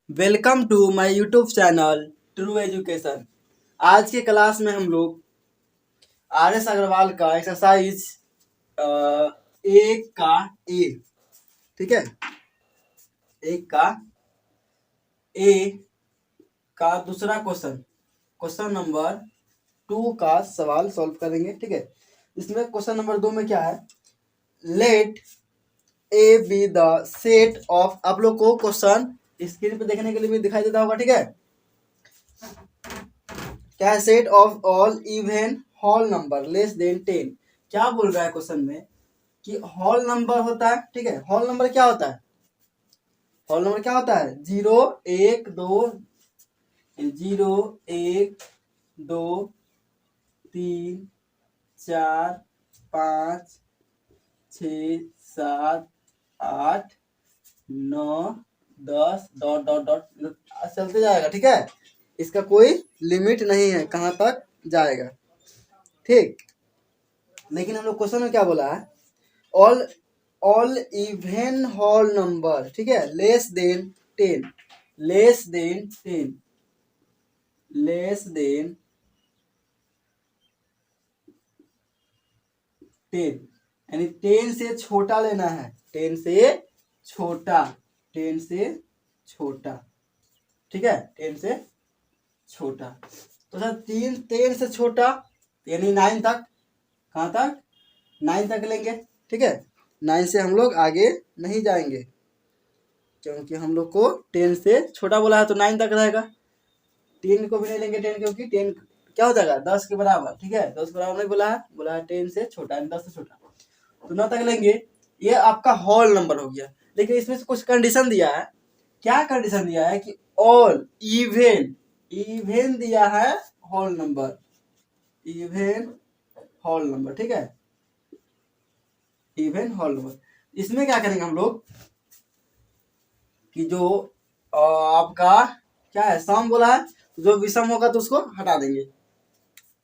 Welcome to my YouTube channel true education. आज के class में हम लोग आर एस अग्रवाल का एक्सरसाइज एक का ए, ठीक है, एक का ए का दूसरा क्वेश्चन नंबर 2 का सवाल सॉल्व करेंगे। ठीक है, इसमें क्वेश्चन नंबर 2 में क्या है, let A be the set of, आप लोग को क्वेश्चन स्क्रीन पे देखने के लिए भी दिखाई देता होगा। ठीक है, क्या है, set of all even whole number less than 10। क्या बोल रहा है क्वेश्चन में कि होल नंबर होता है। ठीक है, होल नंबर क्या होता है, होल नंबर क्या होता है, 0 1 2 0 1 2 3 4 5 6 7 8 9 10 डॉट डॉट डॉट चलते जाएगा। ठीक है, इसका कोई लिमिट नहीं है कहाँ तक जाएगा। ठीक, लेकिन हम लोग क्वेश्चन में क्या बोला है, all all even whole number, ठीक है, less than 10, less than 10, less than 10, यानी 10 से छोटा लेना है, 10 से छोटा, 10 से छोटा। ठीक है, 10 से छोटा, तो सर 10 से छोटा यानी 9 तक, कहाँ तक, 9 तक लेंगे। ठीक है, 9 से हम लोग आगे नहीं जाएंगे क्योंकि हम लोग को 10 से छोटा बोला है, तो 9 तक रहेगा। 10 को भी नहीं लेंगे 10, क्योंकि 10 क्या हो जाएगा, 10 के बराबर। ठीक है, 10 के बराबर नहीं बोला है 10 से छोटा, 10 से छोटा, तो 9 तक लेंगे। ये आपका होल नंबर हो गया, लेकिन इसमें से कुछ कंडीशन दिया है। क्या कंडीशन दिया है कि ऑल इवन, इवन दिया है whole number, even whole number. ठीक है, इवन होल नंबर, इसमें क्या करेंगे हम लोग कि जो आपका क्या है, सम बोला है, जो विषम होगा तो उसको हटा देंगे।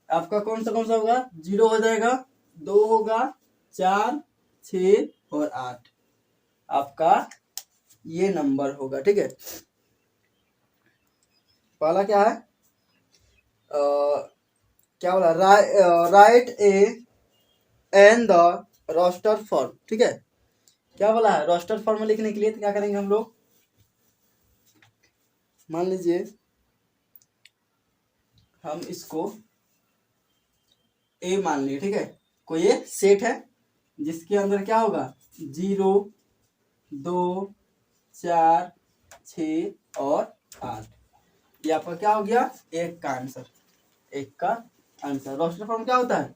आपका कौन सा होगा, 0 हो जाएगा, 2 होगा, 4 6 और 8 आपका ये नंबर होगा। ठीक है, पहला क्या है, क्या बोला, write A and the roster form. ठीक है, क्या बोला है, रोस्टर फॉर्म में लिखने के लिए तो क्या करेंगे हम लोग, मान लीजिए हम इसको ए मान लिए। ठीक है, कोई ये सेट है जिसके अंदर क्या होगा, 0 2 4 6 और 8, ये आपका क्या हो गया, एक का आंसर, एक का आंसर। रोस्टर फॉर्म क्या होता है,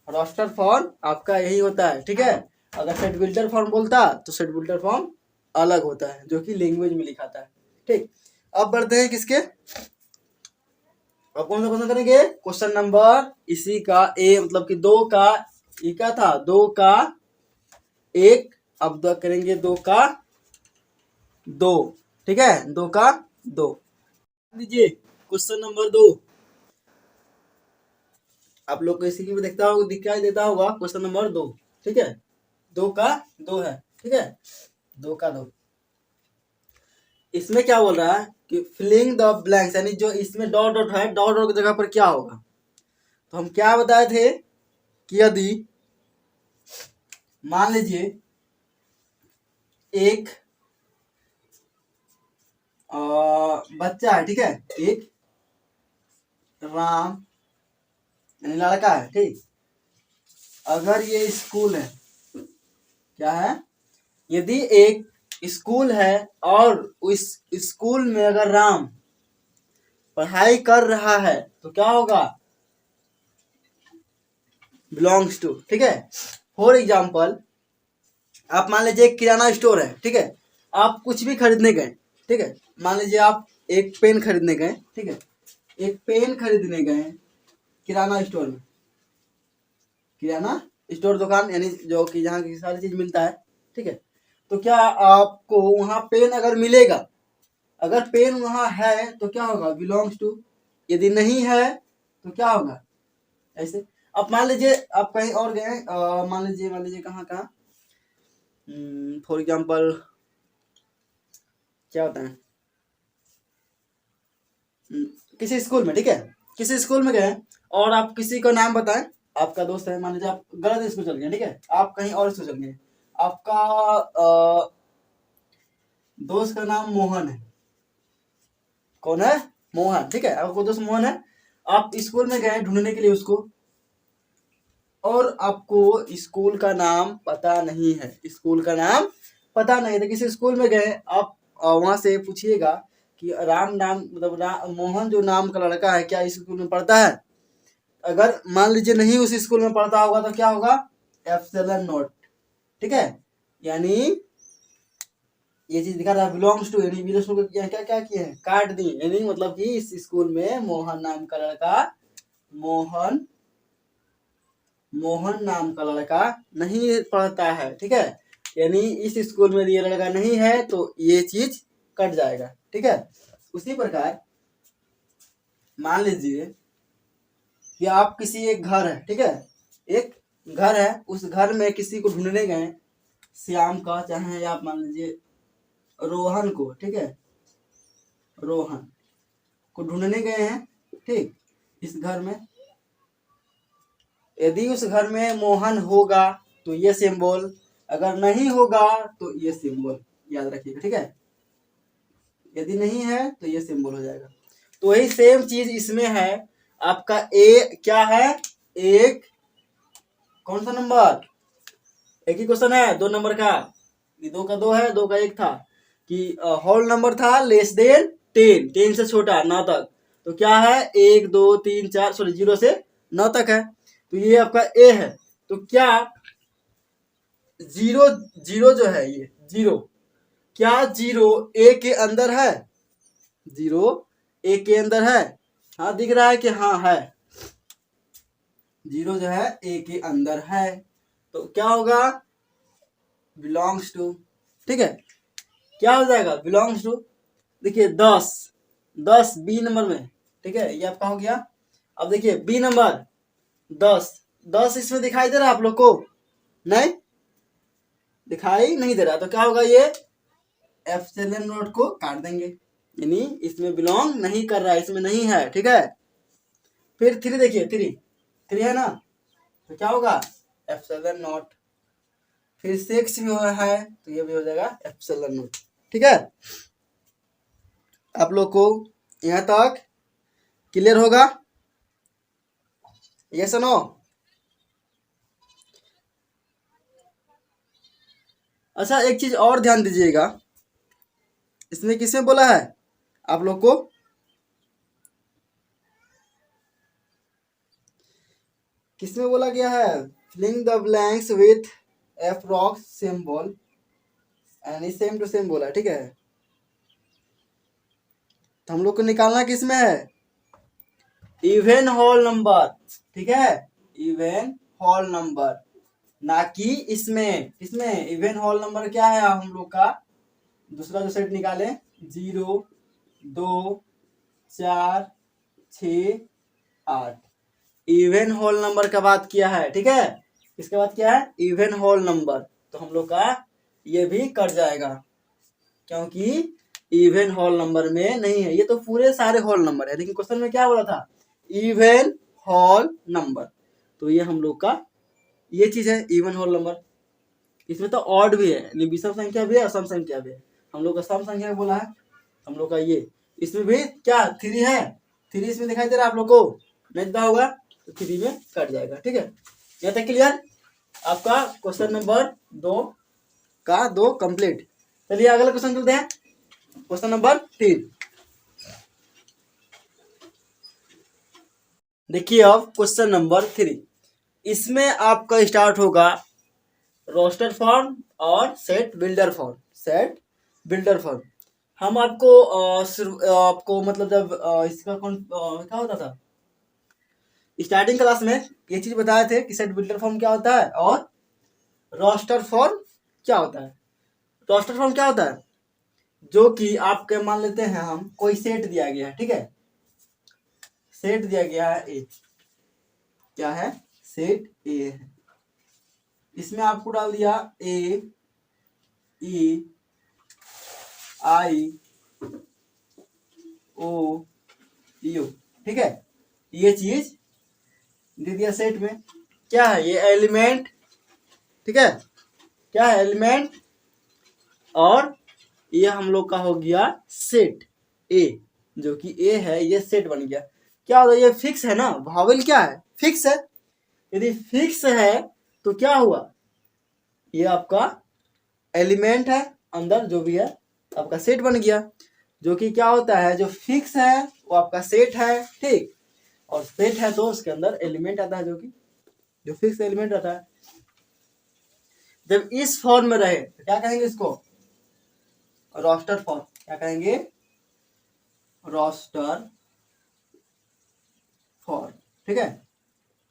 रोस्टर फॉर्म आपका यही होता है। ठीक है, अगर सेट बिल्डर फॉर्म बोलता तो सेट बिल्डर फॉर्म अलग होता है, जो कि लैंग्वेज में लिखा था। ठीक, अब बढ़ते हैं किसके, अब कौन सा क्वेश्चन करेंगे, क्वेश्चन नंबर इसी का ए, मतलब कि 2 का, ये क्या था, 2 का 1, अब करेंगे 2 का 2। ठीक है, 2 का 2 लीजिए, क्वेश्चन नंबर 2 आप लोग को इसी में देखता होगा, दिखाई देता होगा, क्वेश्चन नंबर 2। ठीक है, 2 का 2 है। ठीक है, 2 का 2, इसमें क्या बोल रहा है कि फिलिंग द ब्लैंक्स, यानी जो इसमें डॉट डॉट है, डॉट डॉट की जगह पर क्या होगा, तो हम क्या बताए थे कि यदि मान लीजिए एक बच्चा है, ठीक है, एक राम यानी लड़का है। ठीक, अगर ये स्कूल है, क्या है, यदि एक स्कूल है और उस स्कूल में अगर राम पढ़ाई कर रहा है तो क्या होगा, बिलोंग्स टू। ठीक है, फॉर एग्जाम्पल आप मान लीजिए एक किराना स्टोर है। ठीक है, आप कुछ भी खरीदने गए। ठीक है, मान लीजिए आप एक पेन खरीदने गए। ठीक है, एक पेन खरीदने गए किराना स्टोर में, किराना स्टोर दुकान, यानी जो कि जहाँ की सारी चीज मिलता है। ठीक है, तो क्या आपको वहाँ पेन अगर मिलेगा, अगर पेन वहाँ है तो क्या होगा, बिलोंग्स टू। यदि नहीं है तो क्या होगा, ऐसे। अब मान लीजिए आप कहीं और गए, मान लीजिए कहाँ कहाँ, फॉर एग्जाम्पल क्या होता है, किसी स्कूल में, ठीक है, किसी स्कूल में गए और आप किसी का नाम बताएं, आपका दोस्त है, मान लीजिए आप गलत स्कूल चल गए, ठीक है, आप कहीं और स्कूल चल गए, आपका दोस्त का नाम मोहन है। कौन है? मोहन, ठीक है, आपका दोस्त मोहन है। आप स्कूल में गए ढूंढने के लिए उसको, और आपको स्कूल का नाम पता नहीं है, स्कूल का नाम पता नहीं है, तो किसी स्कूल में गए आप, वहां से पूछिएगा कि राम नाम मतलब मोहन जो नाम का लड़का है क्या इस स्कूल में पढ़ता है? अगर मान लीजिए नहीं उस स्कूल में पढ़ता होगा तो क्या होगा? एप्सिलॉन नॉट, ठीक है, यानी ये चीज दिखा रहा बिलोंग्स टू, यानी बिलोंग्स टू को क्या क्या क्या किए हैं, काट दिए, यानी मतलब कि इस स्कूल में मोहन नाम का लड़का, मोहन मोहन नाम का लड़का नहीं पढ़ता है, ठीक है, यानी इस स्कूल में ये लड़का नहीं है तो ये चीज कट जाएगा, ठीक है। उसी प्रकार मान लीजिए कि आप किसी एक घर है, ठीक है, एक घर है, उस घर में किसी को ढूंढने गए, श्याम का, चाहे आप मान लीजिए रोहन को, ठीक है, रोहन को ढूंढने गए हैं, ठीक, इस घर में, यदि उस घर में मोहन होगा तो ये सिंबल, अगर नहीं होगा तो ये सिंबल, याद रखिएगा, ठीक है, यदि नहीं है तो ये सिंबल हो जाएगा। तो वही सेम चीज इसमें है, आपका ए क्या है, एक, कौन सा नंबर, एक ही क्वेश्चन है, 2 नंबर का, 2 का 2 है, 2 का 1 था, कि होल नंबर था लेस देन 10, 10 से छोटा 9 तक, तो क्या है 1 2 3 4, सॉरी 0 से 9 तक है, तो ये आपका ए है। तो क्या जीरो, जीरो जो है ये जीरो, क्या जीरो ए के अंदर है? जीरो ए के अंदर है? हाँ दिख रहा है कि हाँ है, जीरो जो है ए के अंदर है, तो क्या होगा? बिलोंग्स टू, ठीक है, क्या हो जाएगा? Belongs to. देखिए 10, 10 बी नंबर में, ठीक है, ये आपका हो गया। अब देखिए बी नंबर 10, 10 इसमें दिखाई दे रहा है आप लोग को? नहीं दिखाई नहीं दे रहा, तो क्या होगा? ये एप्सिलॉन नोट को काट देंगे, यानी इसमें बिलोंग नहीं कर रहा है, इसमें नहीं है, ठीक है। फिर 3 देखिए, 3 3 है ना, तो क्या होगा? Epsilon note. फिर 6 भी है तो ये भी हो जाएगा एप्सिलॉन नोट, ठीक है। आप लोग को यहाँ तक क्लियर होगा? यस और नो? अच्छा एक चीज और ध्यान दीजिएगा, इसमें किसमें बोला है आप लोग को? किसमें बोला गया है? Filling the blanks with approx symbol, यानी सेम टू सेम बोला, ठीक है। तो हम लोग को निकालना किसमें है? इवन होल नंबर, ठीक है, इवन होल नंबर, ना कि इसमें, इसमें इवन होल नंबर क्या है हम लोग का? दूसरा जो सेट निकाले, 0 2 4 6 8, इवन होल नंबर का बात किया है, ठीक है। इसके बाद क्या है? इवन होल नंबर, तो हम लोग का ये भी कट जाएगा, क्योंकि इवन होल नंबर में नहीं है, ये तो पूरे सारे होल नंबर है, लेकिन क्वेश्चन में क्या बोला था? इवन होल नंबर, तो ये हम लोग का ये चीज है इवन होल नंबर। इसमें तो ऑड भी है, विषम संख्या भी है और सम संख्या भी है, हम लोग का सम संख्या बोला है हम लोग का ये। इसमें भी क्या 3 है, 3 इसमें दिखाई दे रहा है आप लोग को? नहीं दिखा होगा, तो 3 में कट जाएगा, ठीक है। यहाँ तक क्लियर? आपका क्वेश्चन नंबर 2 का 2 कंप्लीट। चलिए अगला क्वेश्चन चलते हैं, क्वेश्चन नंबर 3। देखिए अब क्वेश्चन नंबर 3, इसमें आपका स्टार्ट होगा रोस्टर फॉर्म और set builder form, set builder form. हम आपको आपको मतलब जब इसका कौन क्या होता था स्टार्टिंग क्लास में, ये चीज बताए थे कि सेट बिल्डर फॉर्म क्या होता है और रोस्टर फॉर्म क्या होता है। रोस्टर फॉर्म क्या होता है? जो कि आपके मान लेते हैं हम कोई सेट दिया गया है, ठीक है, सेट दिया गया है ए, क्या है? सेट ए है, इसमें आपको डाल दिया ए ई आई ओ यू, ठीक है। ये चीज दे दिया सेट में। क्या है ये एलिमेंट, ठीक है, क्या है एलिमेंट, और ये हम लोग का हो गया सेट ए, जो कि ए है, ये सेट बन गया। क्या होता है, ये फिक्स है ना, भावेल क्या है, फिक्स है। यदि फिक्स है तो क्या हुआ, ये आपका एलिमेंट है, अंदर जो भी है आपका सेट बन गया। जो कि क्या होता है, जो फिक्स है वो आपका सेट है, ठीक, और सेट है तो उसके अंदर एलिमेंट आता है, जो कि जो फिक्स एलिमेंट रहता है। जब इस फॉर्म में रहे तो क्या कहेंगे इसको, रोस्टर फॉर्म। क्या कहेंगे, रोस्टर फॉर्म, ठीक है,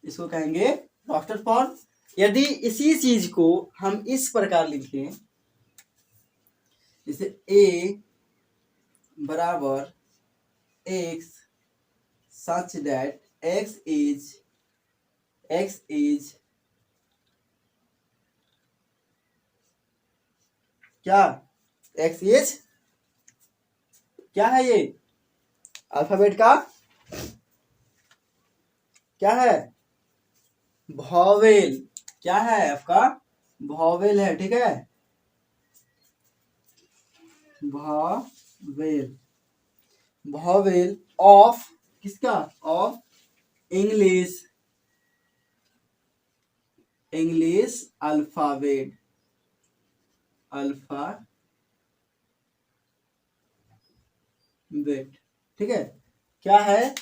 इसको कहेंगे रोस्टर फॉर्म। यदि इसी चीज को हम इस प्रकार लिखें, जैसे ए बराबर x such that x is क्या, एक्स इज क्या है, ये अल्फाबेट का क्या है, वॉवेल। क्या है आपका, वॉवेल है, ठीक है, वॉवेल, वॉवेल ऑफ किसका, of English, English alphabet, alphabet, ठीक है। क्या है,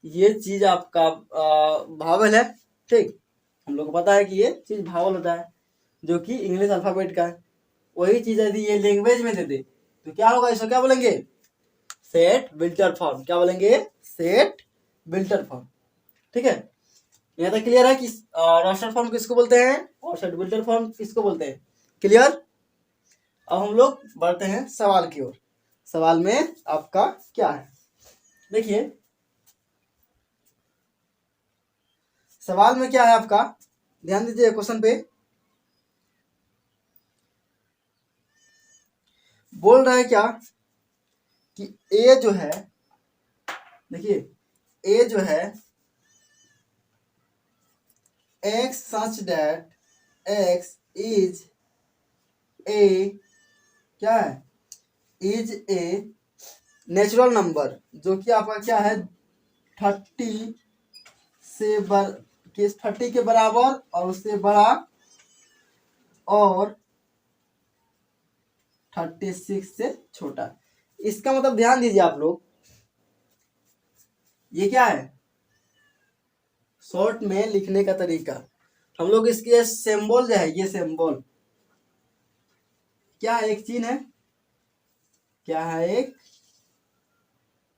ये चीज आपका भावल है, ठीक, हम लोग को पता है कि ये चीज भावल होता है, जो कि इंग्लिश अल्फाबेट का है। वही चीज यदि ये लैंग्वेज में दे दे तो क्या होगा, इसको क्या बोलेंगे, सेट बिल्टर फॉर्म। क्या बोलेंगे, सेट बिल्टर फॉर्म, ठीक है। यहाँ तक क्लियर है कि रोस्टर फॉर्म किसको बोलते हैं और सेट बिल्टर फॉर्म किसको बोलते हैं, क्लियर। अब हम लोग बढ़ते हैं सवाल की ओर। सवाल में आपका क्या है, देखिए सवाल में क्या है आपका, ध्यान दीजिए क्वेश्चन पे। बोल रहा है क्या कि ए जो है, देखिए ए जो है x such that x is ए, क्या है, इज ए नेचुरल नंबर, जो कि आपका क्या है 30 से 30 के बराबर और उससे बड़ा, और 36 से छोटा। इसका मतलब ध्यान दीजिए आप लोग, ये क्या है, शॉर्ट में लिखने का तरीका। हम लोग इसके सिंबल जो है, ये सिंबल क्या है, एक चिन्ह है, क्या है, एक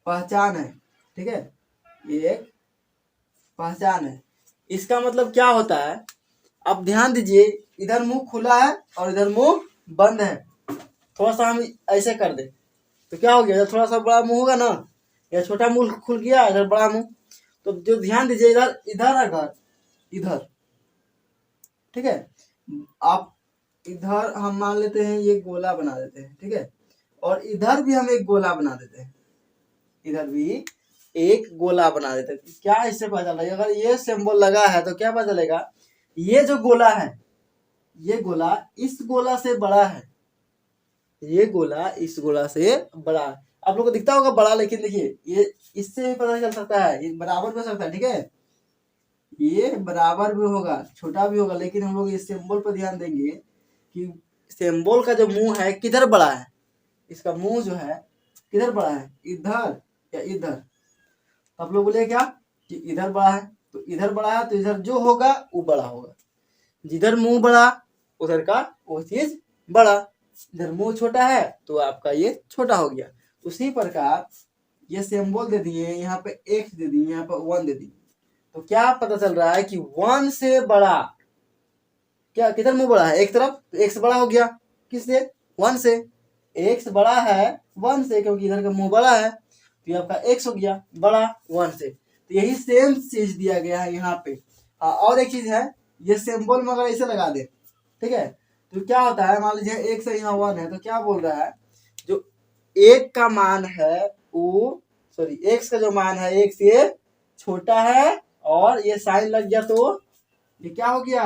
पहचान है, ठीक है, ये एक पहचान है। इसका मतलब क्या होता है, अब ध्यान दीजिए, इधर मुंह खुला है और इधर मुंह बंद है। थोड़ा सा हम ऐसे कर दे तो क्या हो गया, इधर थोड़ा सा बड़ा मुंह होगा ना, या छोटा मुंह खुल गया, इधर बड़ा मुंह। तो जो ध्यान दीजिए, इधर इधर अगर इधर, ठीक है, आप इधर हम मान लेते हैं ये गोला बना देते हैं, ठीक है, और इधर भी हम एक गोला बना देते हैं, इधर भी एक गोला बना देते हैं। क्या इससे पता चल रहा है, अगर ये सिंबल लगा है तो क्या पता चलेगा, ये जो गोला है, ये गोला इस गोला से बड़ा है, ये गोला इस गोला से बड़ा है। आप लोग को दिखता होगा बड़ा, लेकिन देखिए ये इससे भी पता चल सकता है, ये बराबर भी हो सकता है, ठीक है, ये बराबर भी होगा, छोटा भी होगा, लेकिन हम लोग इस सिंबल पर ध्यान देंगे कि सिंबल का जो मुंह है किधर बड़ा है, इसका मुंह जो है किधर बड़ा है, इधर या इधर। आप लोग बोले क्या कि इधर बड़ा है, तो इधर बड़ा है तो इधर जो होगा वो बड़ा होगा, जिधर मुंह बड़ा उधर का वो चीज बड़ा, इधर मुंह छोटा है तो आपका ये छोटा हो गया। उसी प्रकार ये सिंबल दे दिए, यहाँ पे एक्स दे दिए, यहाँ पे 1 दे दिए, तो क्या पता चल रहा है कि 1 से बड़ा, क्या किधर मुंह बड़ा है, एक तरफ, तो एक्स बड़ा हो गया, किससे, 1 से। एक्स बड़ा है 1 से, क्योंकि इधर का मुंह बड़ा है, तो ये आपका एक्स हो गया बड़ा 1 से। तो यही सेम चीज दिया गया है यहाँ पे। और एक चीज है, ये सिंबल में अगर ऐसे लगा दे, ठीक है, तो क्या होता है, मान लीजिए एक से यहाँ 1 है, तो क्या बोल रहा है, जो एक का मान है वो सॉरी x का जो मान है 1 से छोटा है और ये साइन लग गया तो ये क्या हो गया,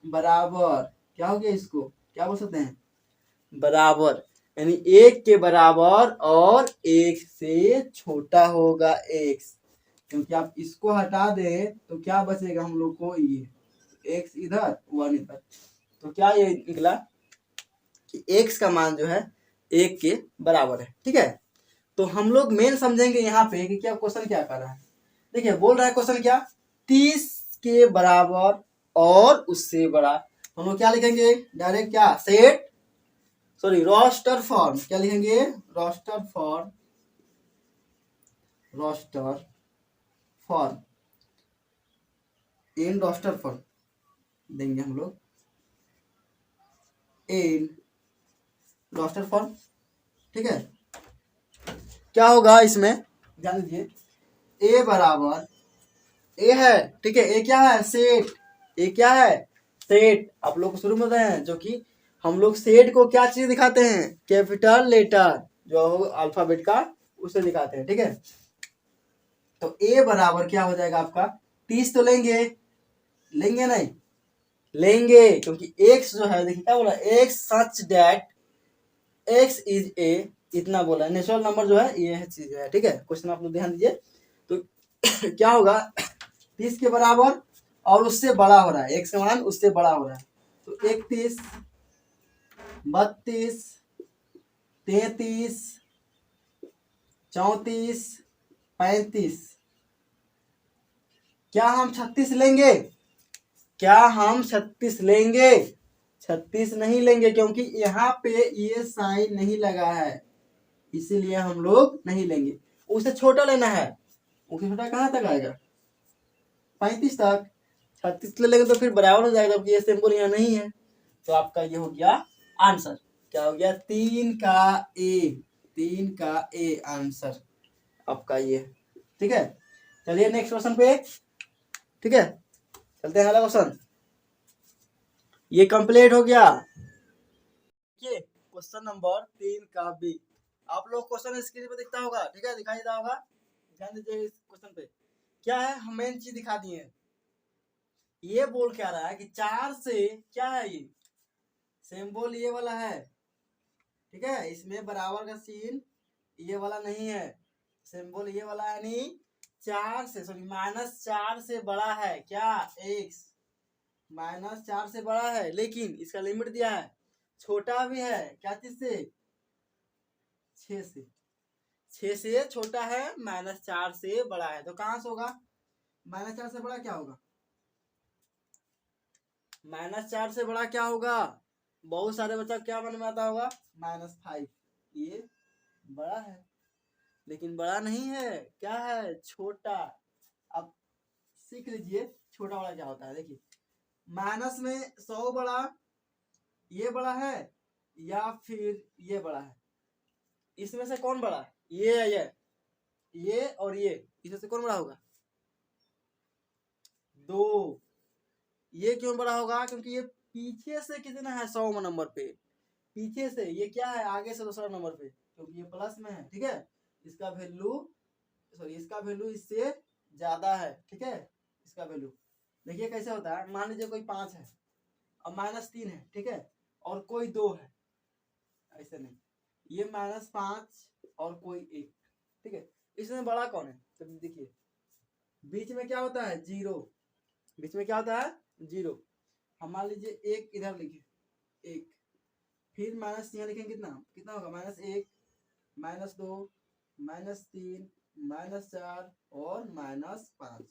बराबर। क्या हो गया, इसको क्या बोल सकते हैं, बराबर। यानी 1 के बराबर और 1 से छोटा होगा x। क्योंकि आप इसको हटा दें तो क्या बचेगा हम लोग को, ये x इधर 1 इधर, तो क्या ये निकला कि x का मान जो है 1 के बराबर है। ठीक है, तो हम लोग मेन समझेंगे यहाँ पे कि क्या क्वेश्चन क्या कर रहा है। देखिए बोल रहा है क्वेश्चन क्या, 30 के बराबर और उससे बड़ा। हम लोग क्या लिखेंगे डायरेक्ट, क्या सेट सॉरी रोस्टर फॉर्म, क्या लिखेंगे, roster form, roster form, in roster form देंगे हम लोग, इन रोस्टर फॉर्म। ठीक है, क्या होगा इसमें ध्यान दीजिए, ए बराबर ए है, ठीक है, ए क्या है, सेट, ए क्या है, सेट। आप लोग को शुरू में बताए हैं जो कि हम लोग सेट को क्या चीज दिखाते हैं, कैपिटल लेटर जो अल्फाबेट का उसे दिखाते हैं। ठीक है, तो ए बराबर क्या हो जाएगा आपका 30, तो लेंगे, लेंगे नहीं, लेंगे, क्योंकि एक्स जो है देखिए क्या बोला, x such that x is ए, इतना बोला है, नेचुरल नंबर जो है ये चीज है। ठीक है, क्वेश्चन आप लोग ध्यान दीजिए, तो क्या होगा 30 के बराबर और उससे बड़ा हो रहा है, एक्स का मान उससे बड़ा हो रहा है, तो 31, 32, 33, 34, 35, क्या हम 36 लेंगे, क्या हम 36 लेंगे, 36 नहीं लेंगे, क्योंकि यहाँ पे ये साइन नहीं लगा है, इसीलिए हम लोग नहीं लेंगे। उसे छोटा लेना है, उसे छोटा कहाँ तक आएगा, 35 तक। 36 ले लेंगे तो फिर बराबर हो जाएगा, जबकि ये सिंबल यहाँ नहीं है। तो आपका ये हो गया आंसर, क्या हो गया, 3 का ए, 3 का ए आंसर आपका ये। ठीक है, चलिए नेक्स्ट क्वेश्चन पे। ठीक है, चलते हैं अगला क्वेश्चन, ये कंप्लीट हो गया। ये क्वेश्चन नंबर 3 का बी, आप लोग क्वेश्चन स्क्रीन पे दिखता होगा, ठीक है, दिखाई देता होगा, ध्यान दीजिए इस क्वेश्चन पे। क्या है, हम मेन चीज दिखा दिए, ये बोल क्या रहा है कि 4 से क्या है, ये सिंबल ये वाला है, ठीक है, इसमें बराबर का सीन ये वाला नहीं है, सिंबल ये वाला, यानी 4 से सॉरी -4 से बड़ा है, क्या एक्स -4 से बड़ा है, लेकिन इसका लिमिट दिया है, छोटा भी है, क्या चीज से, 6 से, 6 से छोटा है, -4 से बड़ा है, तो कहां से होगा, -4 से बड़ा क्या होगा, -4 से बड़ा क्या होगा, बहुत सारे बच्चा क्या मन में आता होगा, -5, ये बड़ा है, लेकिन बड़ा नहीं है, क्या है, छोटा। अब सीख लीजिए छोटा बड़ा क्या होता है, देखिए माइनस में 100 बड़ा, ये बड़ा है या फिर ये बड़ा है, इसमें से कौन बड़ा है, ये और ये, इसमें से कौन बड़ा होगा, 2। ये क्यों बड़ा होगा, क्योंकि ये पीछे से कितना है, 100 नंबर पे, पीछे से, ये क्या है, आगे से दूसरा नंबर पे, क्योंकि ये प्लस में है। ठीक है, इसका वैल्यू सॉरी इसका वैल्यू इससे ज्यादा है। ठीक है, इसका वैल्यू देखिए कैसे होता है, मान लीजिए कोई 5 है और -3 है, ठीक है, और कोई 2 है, ऐसे नहीं, ये -5 और कोई 1, ठीक है, इसमें बड़ा कौन है, तो देखिए बीच में क्या होता है, 0, बीच में क्या होता है, 0। हम मान लीजिए 1 इधर लिखे, 1, फिर माइनस यहाँ लिखेंगे, कितना कितना होगा, -1, -2, -3, -4 और -5।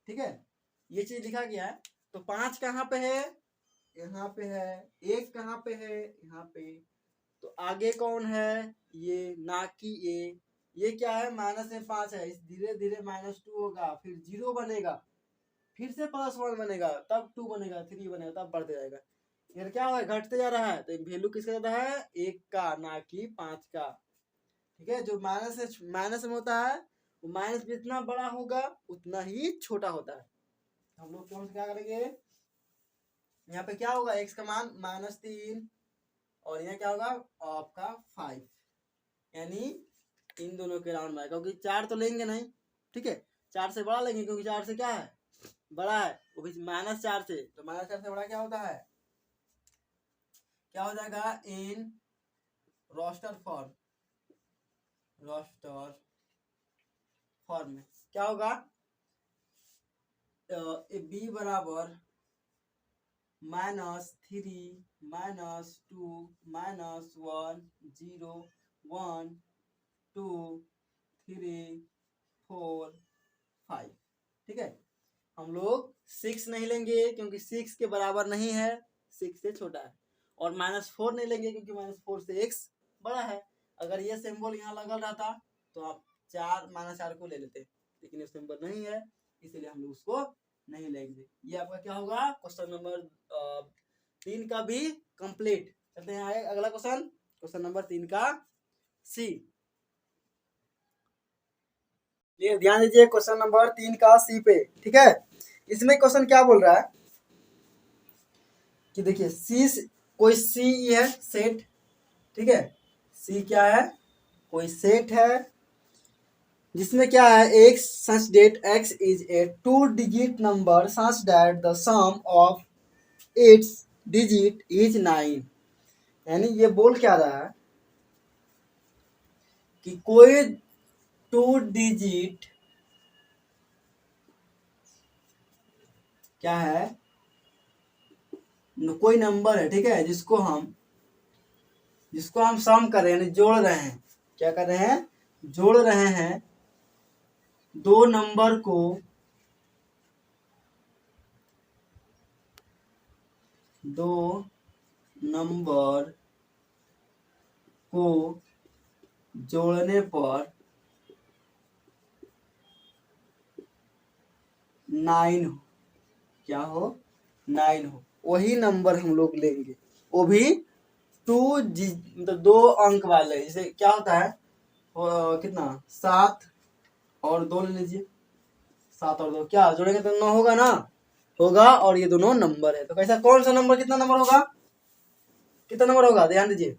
ठीक है, ये चीज लिखा गया है, तो 5 कहाँ पे है, यहाँ पे है, 1 कहाँ पे है, यहाँ पे, तो आगे कौन है, ये ना कि ये क्या है, माइनस में 5 है, इस धीरे धीरे -2 होगा, फिर 0 बनेगा, फिर से +1 बनेगा, तब 2 बनेगा, 3 बनेगा, तब बढ़ते जाएगा, फिर क्या होगा, घटते जा रहा है, तो वैल्यू किसका ज्यादा है, 1 का, ना कि 5 का। ठीक है, जो माइनस में होता है, वो माइनस जितना बड़ा होगा उतना ही छोटा होता है। हम लोग क्या करेंगे, यहाँ पे क्या होगा, x का मान -3 और यहाँ क्या होगा आपका 5, यानी इन दोनों के राउंड में, क्योंकि 4 तो लेंगे नहीं, ठीक है, 4 से बड़ा लेंगे, क्योंकि 4 से क्या है, बड़ा है, वो भी -4 से, तो -4 से बड़ा क्या होता है, क्या हो जाएगा, in roster form, roster form में क्या होगा, बी बराबर -3 -2 -1 0 1 2 3 4 5, ठीक है। हम लोग 6 नहीं लेंगे क्योंकि 6 के बराबर नहीं है, 6 से छोटा है, और -4 नहीं लेंगे क्योंकि -4 से x बड़ा है। अगर ये सिंबल यहाँ लगल रहता तो आप 4 -4 को ले लेते, लेकिन ये सिंबल नहीं है, इसीलिए हम लोग उसको नहीं लेंगे। ये आपका क्या होगा, क्वेश्चन नंबर 3 का भी कंप्लीट। चलते हैं अगला क्वेश्चन, क्वेश्चन नंबर 3 का सी। ये ध्यान दीजिए क्वेश्चन नंबर 3 का सी पे, ठीक है। इसमें क्वेश्चन क्या बोल रहा है कि देखिए सी, कोई सी है सेट, ठीक है, सी क्या है, कोई सेट है जिसमें क्या है, x such that x is a 2-digit number such that the sum of its digit is 9। यानी ये बोल क्या रहा है कि कोई 2 डिजिट क्या है, कोई नंबर है, ठीक है, जिसको हम सम कर रहे हैं, जोड़ रहे हैं, क्या कर रहे हैं, जोड़ रहे हैं, दो नंबर को जोड़ने पर 9 हो, क्या हो, 9 हो, वही नंबर हम लोग लेंगे, वो भी 2 मतलब 2 अंक वाले। जैसे क्या होता है, कितना, 7 और 2 ले लीजिए, 7 और 2 क्या जोड़ेंगे तो 9 होगा ना, होगा, और ये दोनों नंबर है, तो कैसा, कौन सा नंबर कितना नंबर होगा, कितना नंबर होगा, ध्यान दीजिए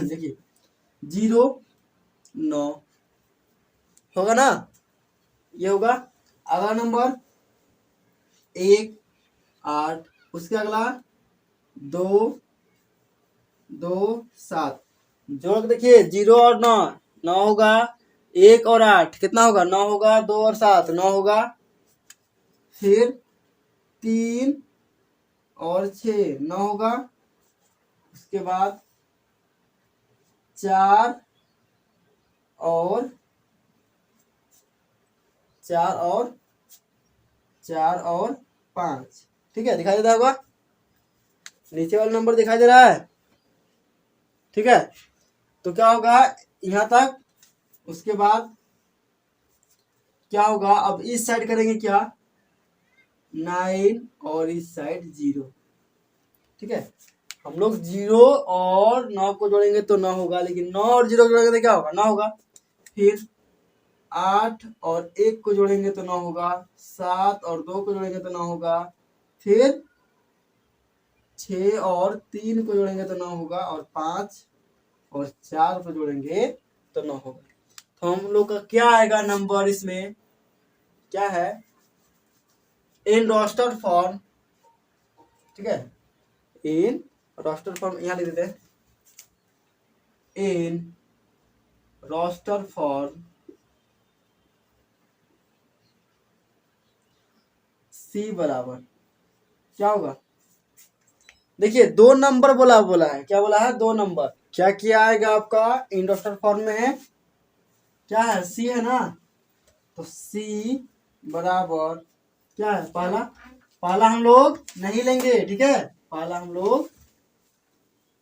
देखिए 0 9 होगा ना, ये होगा। अगला नंबर 1 8, उसके अगला 2 2 7, जोड़ के देखिए 0 और 9 9 होगा, 1 और 8 कितना होगा, 9 होगा, 2 और 7 9 होगा, फिर 3 और 6 9 होगा, उसके बाद 4 और 5, ठीक है, दिखाई देता होगा, नीचे वाला नंबर दिखाई दे रहा है, ठीक है। तो क्या होगा यहाँ तक, उसके बाद क्या होगा, अब इस साइड करेंगे क्या, 9 और इस साइड 0, ठीक है। हम लोग 0 और 9 को जोड़ेंगे तो 9 होगा, लेकिन 9 और 0 को जोड़ेंगे तो क्या होगा, 9 होगा। फिर 8 और 1 को जोड़ेंगे तो 9 होगा, 7 और 2 को जोड़ेंगे तो 9 होगा, फिर 6 और 3 को जोड़ेंगे तो 9 होगा, और 5 और 4 को जोड़ेंगे तो 9 होगा। तो हम लोग का क्या आएगा नंबर, इसमें क्या है, इन रोस्टर फॉर्म, ठीक है, इन रोस्टर फॉर्म यहाँ लिख देते हैं, इन रोस्टर फॉर्म सी बराबर क्या होगा, देखिए 2 नंबर बोला है, क्या बोला है, 2 नंबर, क्या किया आएगा आपका इन रोस्टर फॉर्म में, क्या है, सी है ना, तो सी बराबर क्या है, पहला हम लोग नहीं लेंगे, ठीक है, पहला हम लोग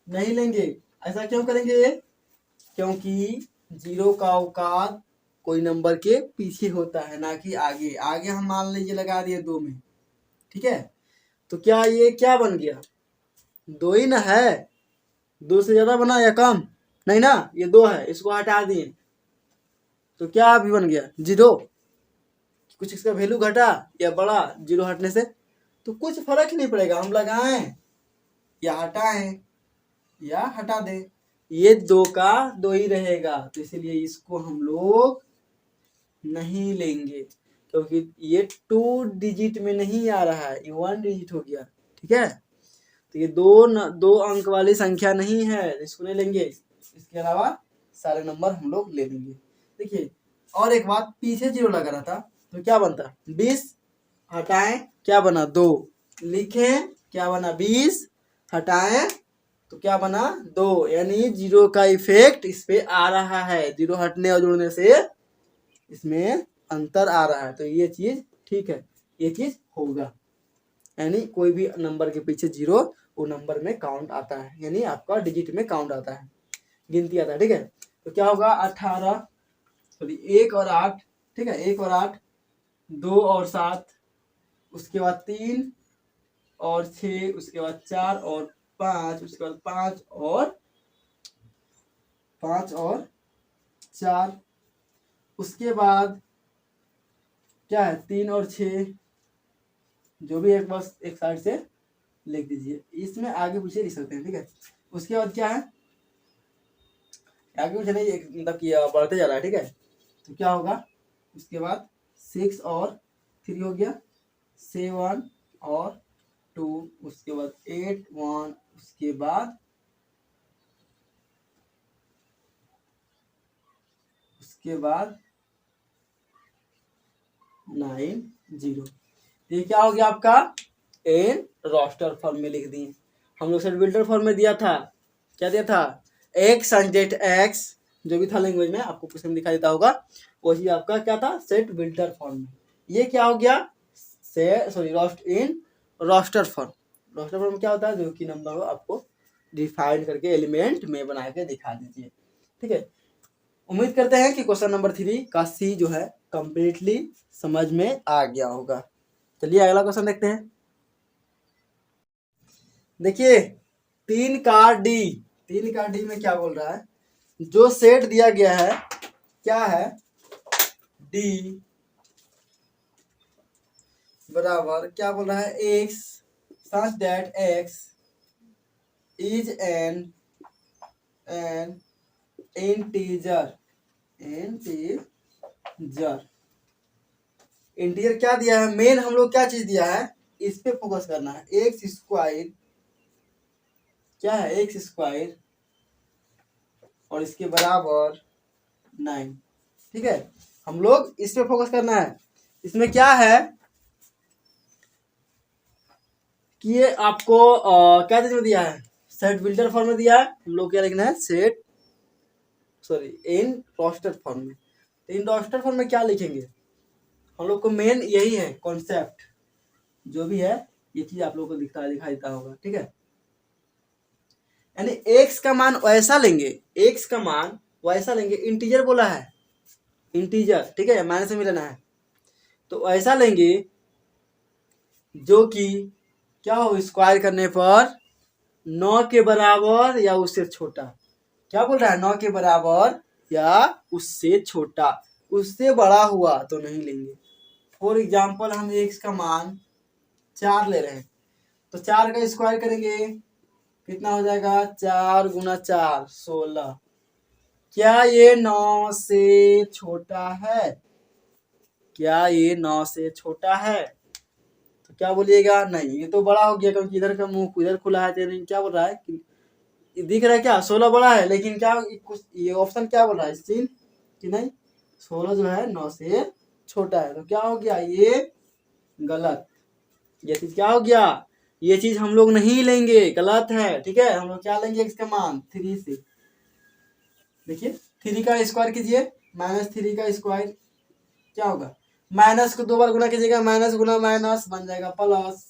नहीं लेंगे। ऐसा क्यों करेंगे, क्योंकि 0 का औकात कोई नंबर के पीछे होता है, ना कि आगे। आगे हम मान लीजिए लगा दिए 2 में, ठीक है, तो क्या ये क्या बन गया, 2 ही ना है, 2 से ज्यादा बना या कम, नहीं ना, ये 2 है, इसको हटा दिए तो क्या अभी बन गया 0, कुछ इसका वैल्यू घटा या बढ़ा 0 हटने से, तो कुछ फर्क ही नहीं पड़ेगा, हम लगाएं या हटाएं या हटा दें, ये 2 का 2 ही रहेगा, तो इसलिए इसको हम लोग नहीं लेंगे, क्योंकि ये 2 डिजिट में नहीं आ रहा है, ये 1 डिजिट हो गया। ठीक है, तो ये 2 अंक वाली संख्या नहीं है, इसको नहीं लेंगे। इसके अलावा सारे नंबर हम लोग ले लेंगे। देखिए, और एक बात, पीछे 0 लगा रहा था तो क्या बनता, 20 हटाएं क्या बना 2, लिखें क्या बना 20 हटाएं तो क्या बना 2, यानी 0 का इफेक्ट इस पे आ रहा है। 0 हटने और जुड़ने से इसमें अंतर आ रहा है, तो ये चीज ठीक है, ये चीज होगा। यानी कोई भी नंबर के पीछे 0 वो नंबर में काउंट आता है, यानी आपका डिजिट में काउंट आता है, गिनती आता है। ठीक है, तो क्या होगा 18 सॉरी 1 और 8, ठीक है, 1 और 8, 2 और 7, उसके बाद 3 और 6, उसके बाद 4 और 5, उसके बाद 5 और 4, उसके बाद क्या है 3 और 6, जो भी एक बस एक साइड से लिख दीजिए, इसमें आगे पीछे लिख सकते हैं। ठीक है, उसके बाद क्या है, आगे पीछे नहीं, मतलब कि बढ़ते जा रहा है। ठीक है, तो क्या होगा उसके बाद 6 और 3 हो गया, 7 और 2, उसके बाद 8 1, उसके बाद 9 0। ये क्या हो गया आपका इन रोस्टर फॉर्म में लिख दिए। हम लोग सेट बिल्डर फॉर्म में दिया था, क्या दिया था, एक्स डेट एक्स, जो भी था लैंग्वेज में आपको कुछ दिखाई देता होगा, वही आपका क्या था सेट बिल्डर फॉर्म में। ये क्या हो गया roast in roster form. Roster form क्या होता है, जो कि नंबर हो आपको डिफाइन करके एलिमेंट में बना के दिखा दीजिए। ठीक है, उम्मीद करते हैं कि क्वेश्चन नंबर 3 का सी जो है कंप्लीटली समझ में आ गया होगा। चलिए अगला क्वेश्चन देखते हैं। देखिए 3 का डी में क्या बोल रहा है, जो सेट दिया गया है क्या है, डी बराबर क्या बोल रहा है, x such that x is an integer. Integer क्या दिया है, मेन हम लोग क्या चीज दिया है, इस पे फोकस करना है। एक्स स्क्वायर क्या है, एक्स स्क्वायर और इसके बराबर 9। ठीक है, हम लोग इस पे फोकस करना है। इसमें क्या है कि ये आपको क्या चीज में दिया है, सेट बिल्डर फॉर्म में दिया है। हम लोग क्या लिखना है, सेट इन रोस्टर फॉर्म में। तो इन रोस्टर फॉर्म में क्या लिखेंगे, हम लोग को मेन यही है कॉन्सेप्ट, जो भी है ये चीज आप लोगों को दिखाई देता होगा। ठीक है, यानी एक्स का मान वैसा लेंगे, एक्स का मान वैसा लेंगे, इंटीजर बोला है, इंटीजर। ठीक है, माइनस में मिलाना है, तो ऐसा लेंगे जो कि क्या हो, स्क्वायर करने पर 9 के बराबर या उससे छोटा। क्या बोल रहा है, 9 के बराबर या उससे छोटा, उससे बड़ा हुआ तो नहीं लेंगे। फॉर एग्जाम्पल हम एक्स का मान 4 ले रहे हैं, तो 4 का स्क्वायर करेंगे कितना हो जाएगा, 4 गुना 4 16। क्या ये 9 से छोटा है, क्या ये 9 से छोटा है, तो क्या बोलिएगा, नहीं ये तो बड़ा हो गया, क्योंकि इधर का मुंह इधर खुला है। तो क्या बोल रहा है कि दिख रहा है क्या 16 बड़ा है, लेकिन क्या कुछ ये ऑप्शन क्या बोल रहा है सीन कि नहीं 16 जो है 9 से छोटा है। तो क्या हो गया, ये गलत, ये चीज क्या हो गया, ये चीज हम लोग नहीं लेंगे, गलत है। ठीक है, हम लोग क्या लेंगे, इसका मान 3 से। देखिए 3 का स्क्वायर कीजिए, -3 का स्क्वायर क्या होगा, माइनस को 2 बार गुना कीजिएगा, माइनस गुना माइनस बन जाएगा प्लस,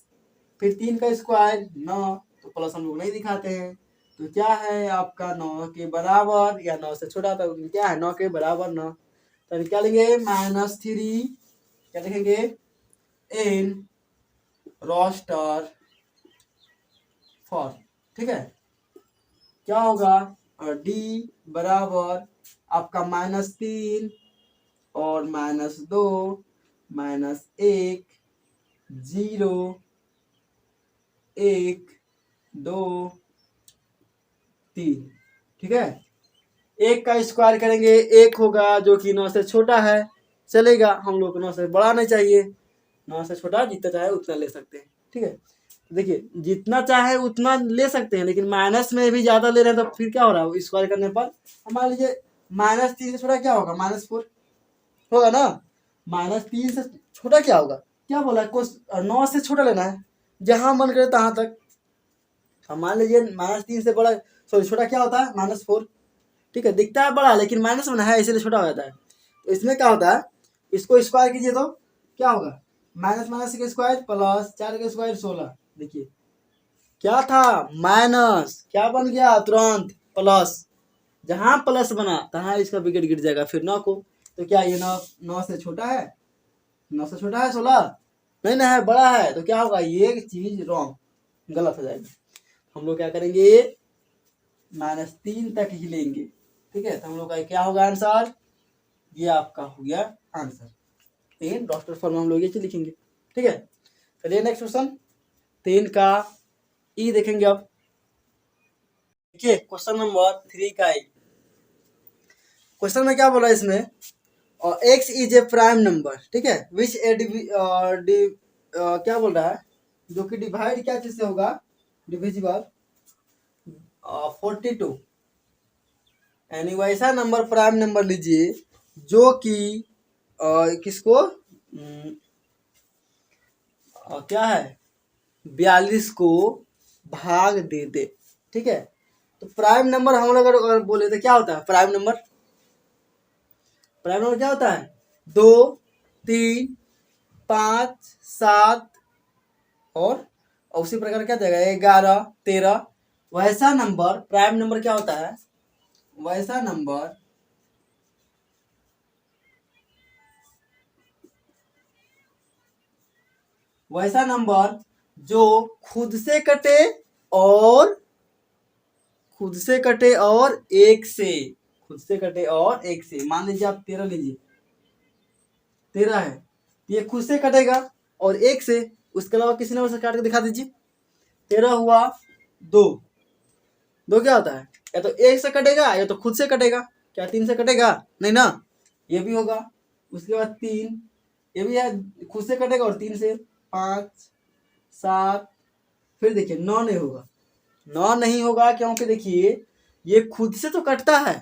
फिर 3 का स्क्वायर 9, तो प्लस हम लोग नहीं दिखाते हैं। तो क्या है आपका 9 के बराबर या 9 से छोटा, तो क्या है 9 के बराबर 9, तो क्या लेंगे -3, क्या लिखेंगे इन रोस्टर फॉर्म। ठीक है, क्या होगा, और डी बराबर आपका -3 और -2 -1 0 1 2 3। ठीक है। एक का स्क्वायर करेंगे, एक होगा जो कि 9 से छोटा है, चलेगा, हम लोग को 9 से बड़ा नहीं चाहिए, 9 से छोटा जितना चाहे उतना ले सकते हैं। ठीक है, देखिए जितना चाहे उतना ले सकते हैं, लेकिन माइनस में भी ज्यादा ले रहे हैं तो फिर क्या हो रहा है, स्क्वायर करने पर मान लीजिए -3 से छोटा क्या होगा, -4 होगा ना। -3 से छोटा क्या होगा, क्या बोला है, 9 से छोटा लेना है, जहां मन करे तहां तक। हम मान लीजिए -3 से बड़ा, सॉरी छोटा क्या होता है, -4। ठीक है, दिखता है बड़ा लेकिन माइनस में है इसलिए छोटा हो जाता है। तो इसमें क्या होता है, इसको स्क्वायर कीजिए तो क्या होगा, माइनस माइनस का स्क्वायर प्लस 4 का स्क्वायर 16। देखिए क्या था, माइनस, क्या बन गया तुरंत प्लस, जहां प्लस बना तहां इसका विकेट गिर जाएगा फिर 9 को। तो क्या ये 9 से छोटा है, 9 से छोटा है 16, नहीं ना है, बड़ा है, तो क्या होगा, ये चीज रॉन्ग, गलत हो जाएगी। हम लोग क्या करेंगे, -3 तक ही लेंगे। ठीक है, तो हम लोग का क्या होगा आंसर, ये आपका हो गया आंसर। 3 डॉक्टर फॉर्म हम लोग ये चीज लिखेंगे। ठीक है, चलिए नेक्स्ट क्वेश्चन 3 का ई देखेंगे अब। देखिए क्वेश्चन नंबर 3 का ई, क्वेश्चन में क्या बोला इसमें, और x is a prime number. ठीक है, विच ए क्या बोल रहा है, जो कि डिवाइड क्या चीज से होगा, डिविजिबल 42, यानी वैसा नंबर प्राइम नंबर लीजिए जो कि किसको क्या है, 42 को भाग दे दे। ठीक है, तो प्राइम नंबर हम लोग अगर बोले तो क्या होता है, प्राइम नंबर, प्राइम नंबर क्या होता है, 2, 3, 5, 7 और उसी प्रकार क्या देगा 11, 13। वैसा नंबर प्राइम नंबर क्या होता है, वैसा नंबर जो खुद से कटे और एक से, खुद से कटे और एक से। मान लीजिए आप 13 लीजिए, 13 है, ये खुद से कटेगा और एक से, उसके अलावा किसी नंबर से काट के दिखा दीजिए। 13 हुआ 2, 2 क्या होता है, या तो एक से कटेगा या तो खुद से कटेगा। क्या 3 से कटेगा, नहीं ना, ये भी होगा। उसके बाद 3, ये भी है, खुद से कटेगा और 3 से, 5, 7, फिर देखिए 9 नहीं होगा, 9 नहीं होगा क्योंकि देखिए ये खुद से तो कटता है,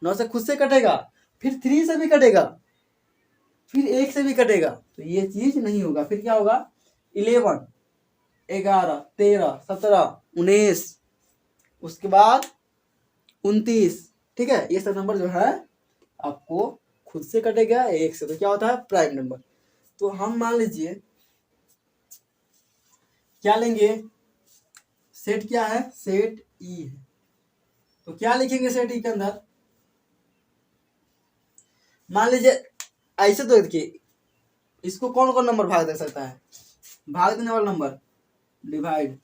9 से खुद से कटेगा, फिर 3 से भी कटेगा, फिर 1 से भी कटेगा, तो ये चीज नहीं होगा। फिर क्या होगा, 11, 11, 13, 17, 19, उसके बाद 29। ठीक है, ये सब नंबर जो है आपको खुद से कटेगा एक से, तो क्या होता है प्राइम नंबर। तो हम मान लीजिए क्या लेंगे, सेट क्या है, सेट ई है, तो क्या लिखेंगे सेट ई के अंदर, मान लीजिए ऐसे, तो देखिए इसको कौन कौन नंबर भाग दे सकता है, भाग देने वाला नंबर, डिवाइड,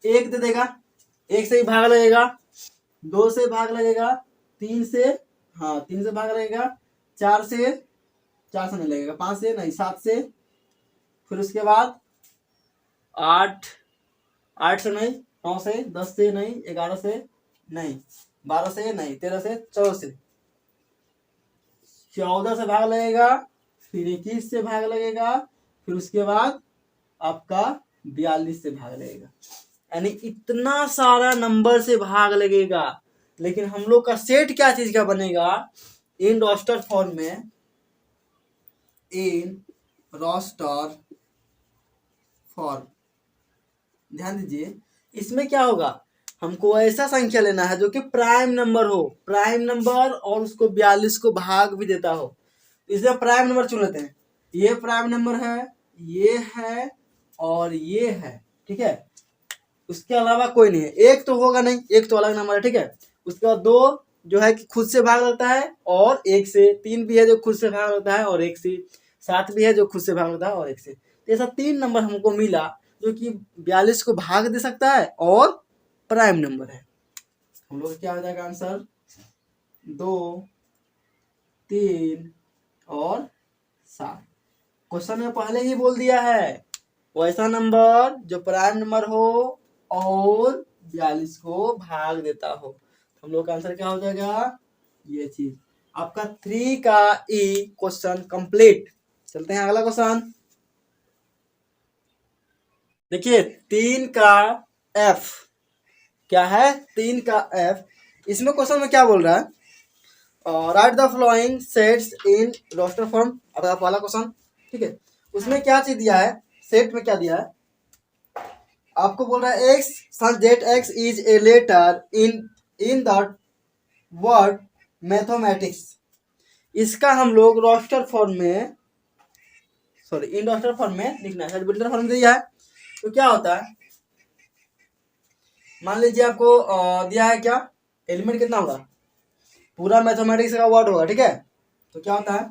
एक दे देगा, एक से ही भाग लगेगा, 2 से भाग लगेगा, 3 से, हाँ 3 से भाग लगेगा, 4 से, 4 से नहीं लगेगा, 5 से नहीं, 7 से, फिर उसके बाद 8, 8 से नहीं, 9 से, 10 से नहीं, 11 से नहीं, 12 से नहीं, 13 से, 14 से, 14 से भाग लगेगा, फिर 21 से भाग लगेगा, फिर उसके बाद आपका 42 से भाग लगेगा, यानी इतना सारा नंबर से भाग लगेगा। लेकिन हम लोग का सेट क्या चीज का बनेगा, इन रोस्टर फॉर्म में, इन रोस्टर फॉर्म, ध्यान दीजिए इसमें क्या होगा, हमको ऐसा संख्या लेना है जो कि प्राइम नंबर हो, प्राइम नंबर और उसको 42 को भाग भी देता हो। इसलिए प्राइम नंबर चुन लेते हैं, ये प्राइम नंबर है, ये है और ये है। ठीक है, उसके अलावा कोई नहीं है, एक तो होगा नहीं, एक तो अलग नंबर है। ठीक है, उसके बाद 2 जो है कि खुद से भाग लेता है और एक से, 3 भी है जो खुद से भाग लेता है और एक से, 7 भी है जो खुद से भाग लेता है और एक से। तो ऐसा 3 नंबर हमको मिला जो कि 42 को भाग दे सकता है और प्राइम नंबर है। हम लोग क्या हो जाएगा आंसर, 2, 3 और 7। क्वेश्चन में पहले ही बोल दिया है वैसा नंबर जो प्राइम नंबर हो और 42 को भाग देता हो। हम लोग का आंसर क्या हो जाएगा, ये चीज। आपका 3 का ई क्वेश्चन कंप्लीट। चलते हैं अगला क्वेश्चन। देखिए 3 का एफ क्या है, 3 का एफ। इसमें क्वेश्चन में क्या बोल रहा है, write the following sets in roster form. अब पहला क्वेश्चन, ठीक है। उसमें क्या चीज दिया है, सेट में क्या दिया है, आपको बोल रहा है x such that x is a letter in the word mathematics. इसका हम लोग रोस्टर फॉर्म में, सॉरी इन रोस्टर फॉर्म में लिखना है। बिल्डर फॉर्म दिया है तो क्या होता है, मान लीजिए आपको दिया है क्या, एलिमेंट कितना होगा, पूरा मैथमेटिक्स का वर्ड होगा, ठीक है। तो क्या होता है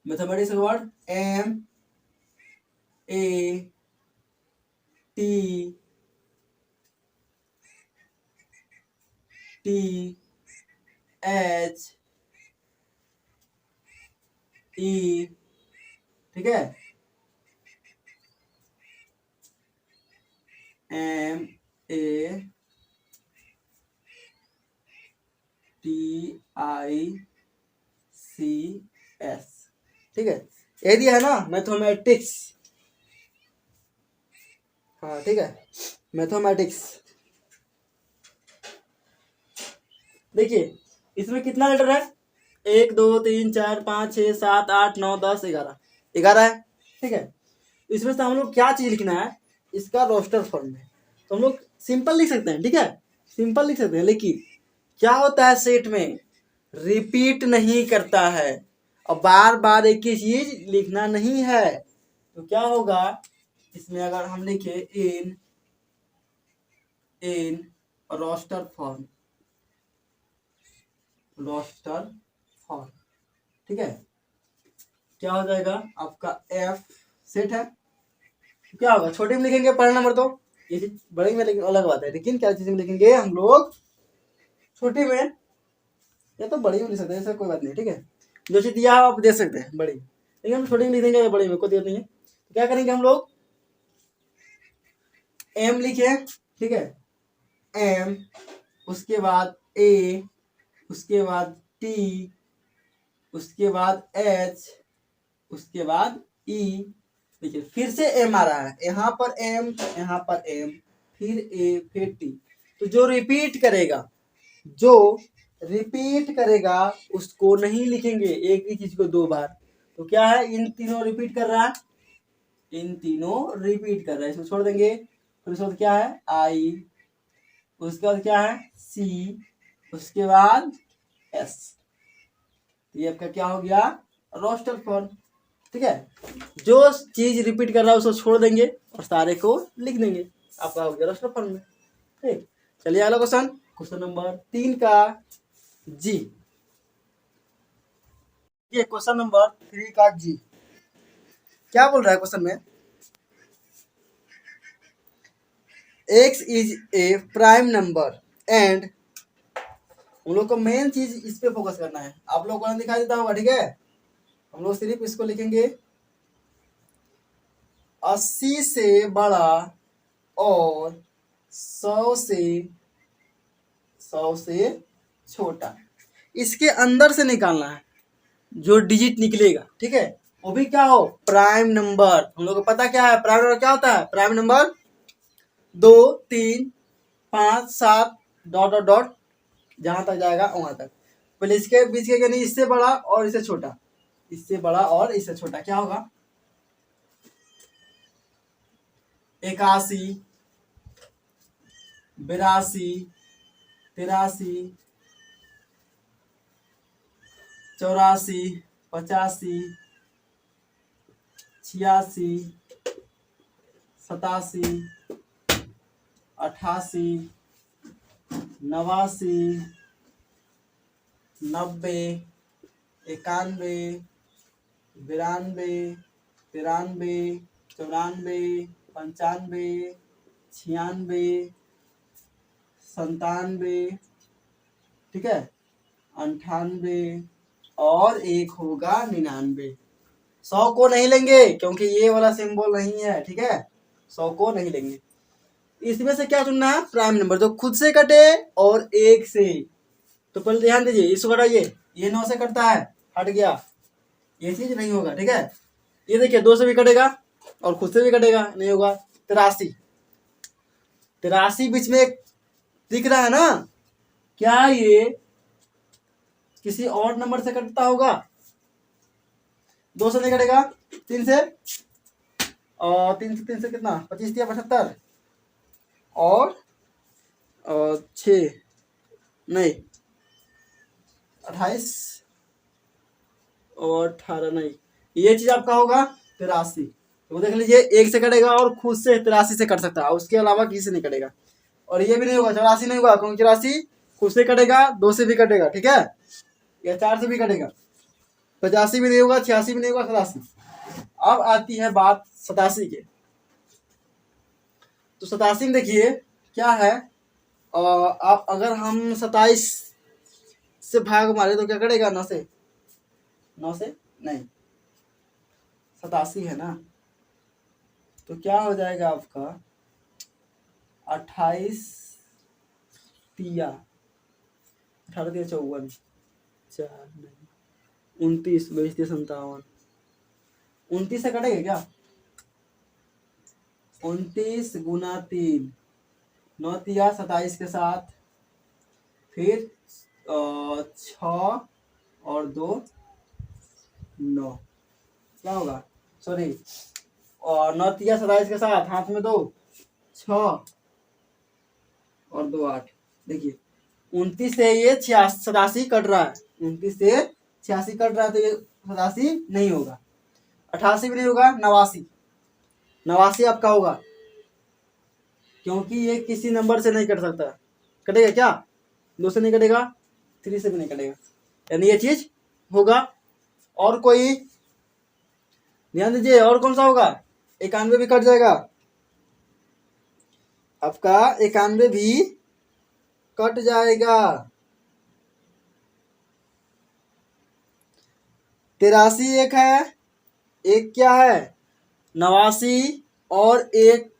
मैथमेटिक्स का word, M A T T H E, ठीक है, M A T I C S, ठीक है। ये दिया है ना मैथमेटिक्स, हाँ ठीक है, मैथमेटिक्स। देखिए इसमें कितना लेटर है, 1 2 3 4 5 6 7 8 9 10 11, 11 है, ठीक है। इसमें से हम लोग क्या चीज लिखना है, इसका रोस्टर फॉर्म में। तो हम लोग सिंपल लिख सकते हैं, ठीक है, सिंपल लिख सकते हैं। लेकिन क्या होता है सेट में, रिपीट नहीं करता है और बार बार एक ही चीज लिखना नहीं है। तो क्या होगा इसमें, अगर हम लिखे in in roster form, roster form, ठीक है, क्या हो जाएगा आपका एफ सेट है। क्या होगा, छोटे में लिखेंगे पहला नंबर, तो ये चीज बड़े में लेकिन अलग बात है। लेकिन क्या चीज में लिखेंगे हम लोग, छोटी में या तो बड़ी में लिख सकते हैं, ऐसा कोई बात नहीं, ठीक है। जो चीज दिया आप दे सकते हैं बड़ी, लेकिन हम छोटी में लिख देंगे या बड़ी में, कोई दिक्कत नहीं है। तो क्या करेंगे हम लोग, एम लिखे, ठीक है, एम, उसके बाद ए, उसके बाद टी, उसके बाद एच, उसके बाद ई। देखिए फिर से एम आ रहा है, यहाँ पर एम, यहाँ पर एम, फिर ए, फिर टी। तो जो रिपीट करेगा, जो रिपीट करेगा उसको नहीं लिखेंगे एक ही चीज को 2 बार। तो क्या है, इन तीनों रिपीट कर रहा है, इन तीनों रिपीट कर रहा है, इसमें छोड़ देंगे। फिर उसके बाद क्या है, आई, उसके बाद क्या है, सी, उसके बाद एस। ये आपका क्या हो गया, रोस्टर फॉर्म, ठीक है। जो चीज रिपीट कर रहा है उसको छोड़ देंगे और सारे को लिख देंगे, आपका हो गया रोस्टर फॉर्म में, ठीक। चलिए अगला क्वेश्चन, क्वेश्चन नंबर 3 का जी। ये क्वेश्चन नंबर 3 का जी क्या बोल रहा है क्वेश्चन में, x is a prime number and, हम लोग को मेन चीज इस पे फोकस करना है। आप लोगों को दिखाई देता होगा, ठीक है। हम लोग सिर्फ इसको लिखेंगे 80 से बड़ा और 100 से छोटा, इसके अंदर से निकालना है जो डिजिट निकलेगा, ठीक है। वो भी क्या हो, प्राइम नंबर। हम लोग को पता क्या है प्राइम नंबर क्या होता है, prime number 2 3 5 7 dot dot dot, जहां तक जाएगा वहां तक। पहले इसके बीच के यानी इससे बड़ा और इससे छोटा, इससे बड़ा और इससे छोटा क्या होगा, 81 82 83 84 85 86 87 88 89 90 91 92 93 94 95 96 97, ठीक है, 98 और एक होगा 99। 100 को नहीं लेंगे क्योंकि ये वाला सिंबल नहीं है, ठीक है, 100 को नहीं लेंगे। इसमें से क्या चुनना है, प्राइम नंबर जो खुद से कटे और एक से। तो पहले ध्यान दीजिए, इसको घटाइए, ये 9 से कटता है, हट गया, ये चीज नहीं होगा, ठीक है। ये देखिए 2 से भी कटेगा और खुद से भी कटेगा, नहीं होगा। 83, 83 बीच में एक दिख रहा है ना, क्या ये किसी और नंबर से कटता होगा? 2 से नहीं कटेगा, 3 से, और 3 से कितना, 25 या 75, और 6 नहीं 28 और 18 नहीं, ये चीज आपका होगा 83। तो देख लीजिए, एक से कटेगा और खुद से 83 से कट सकता है, उसके अलावा किसी से नहीं कटेगा। और ये भी नहीं होगा, 84 नहीं होगा, क्योंकि 84 खुद से कटेगा, 2 से भी कटेगा, ठीक है, या 4 से भी कटेगा। 85 भी नहीं होगा, 86 भी नहीं होगा, 87। अब आती है बात 87 के। तो 87 में देखिए क्या है, आप अगर हम 27 से भाग मारे तो क्या करेगा, 9 से, 9 से नहीं, 87 है ना, तो क्या हो जाएगा आपका 28 तिया 18 तिया 54, 4 नहीं 29, 22 तिया 57, 29 से कटेगा क्या, 29 गुना 3, 9 तिया 27 के साथ, फिर 6 और 2 9, क्या होगा, सॉरी, और 9 तिया 27 के साथ हाथ में 2, 6 और 2 8। देखिए 29 से ये 87 कट रहा है, 29 से 86 कट रहा है, तो ये 87 नहीं होगा, 88 भी नहीं होगा, 89, 89 आपका होगा, क्योंकि ये किसी नंबर से नहीं कट सकता। कटेगा क्या, 2 से नहीं कटेगा, 3 से भी नहीं कटेगा, यानी ये चीज होगा। और कोई ध्यान दीजिए, और कौन सा होगा, 91 भी कट जाएगा आपका, 91 भी कट जाएगा। 83 एक है, एक क्या है 89, और एक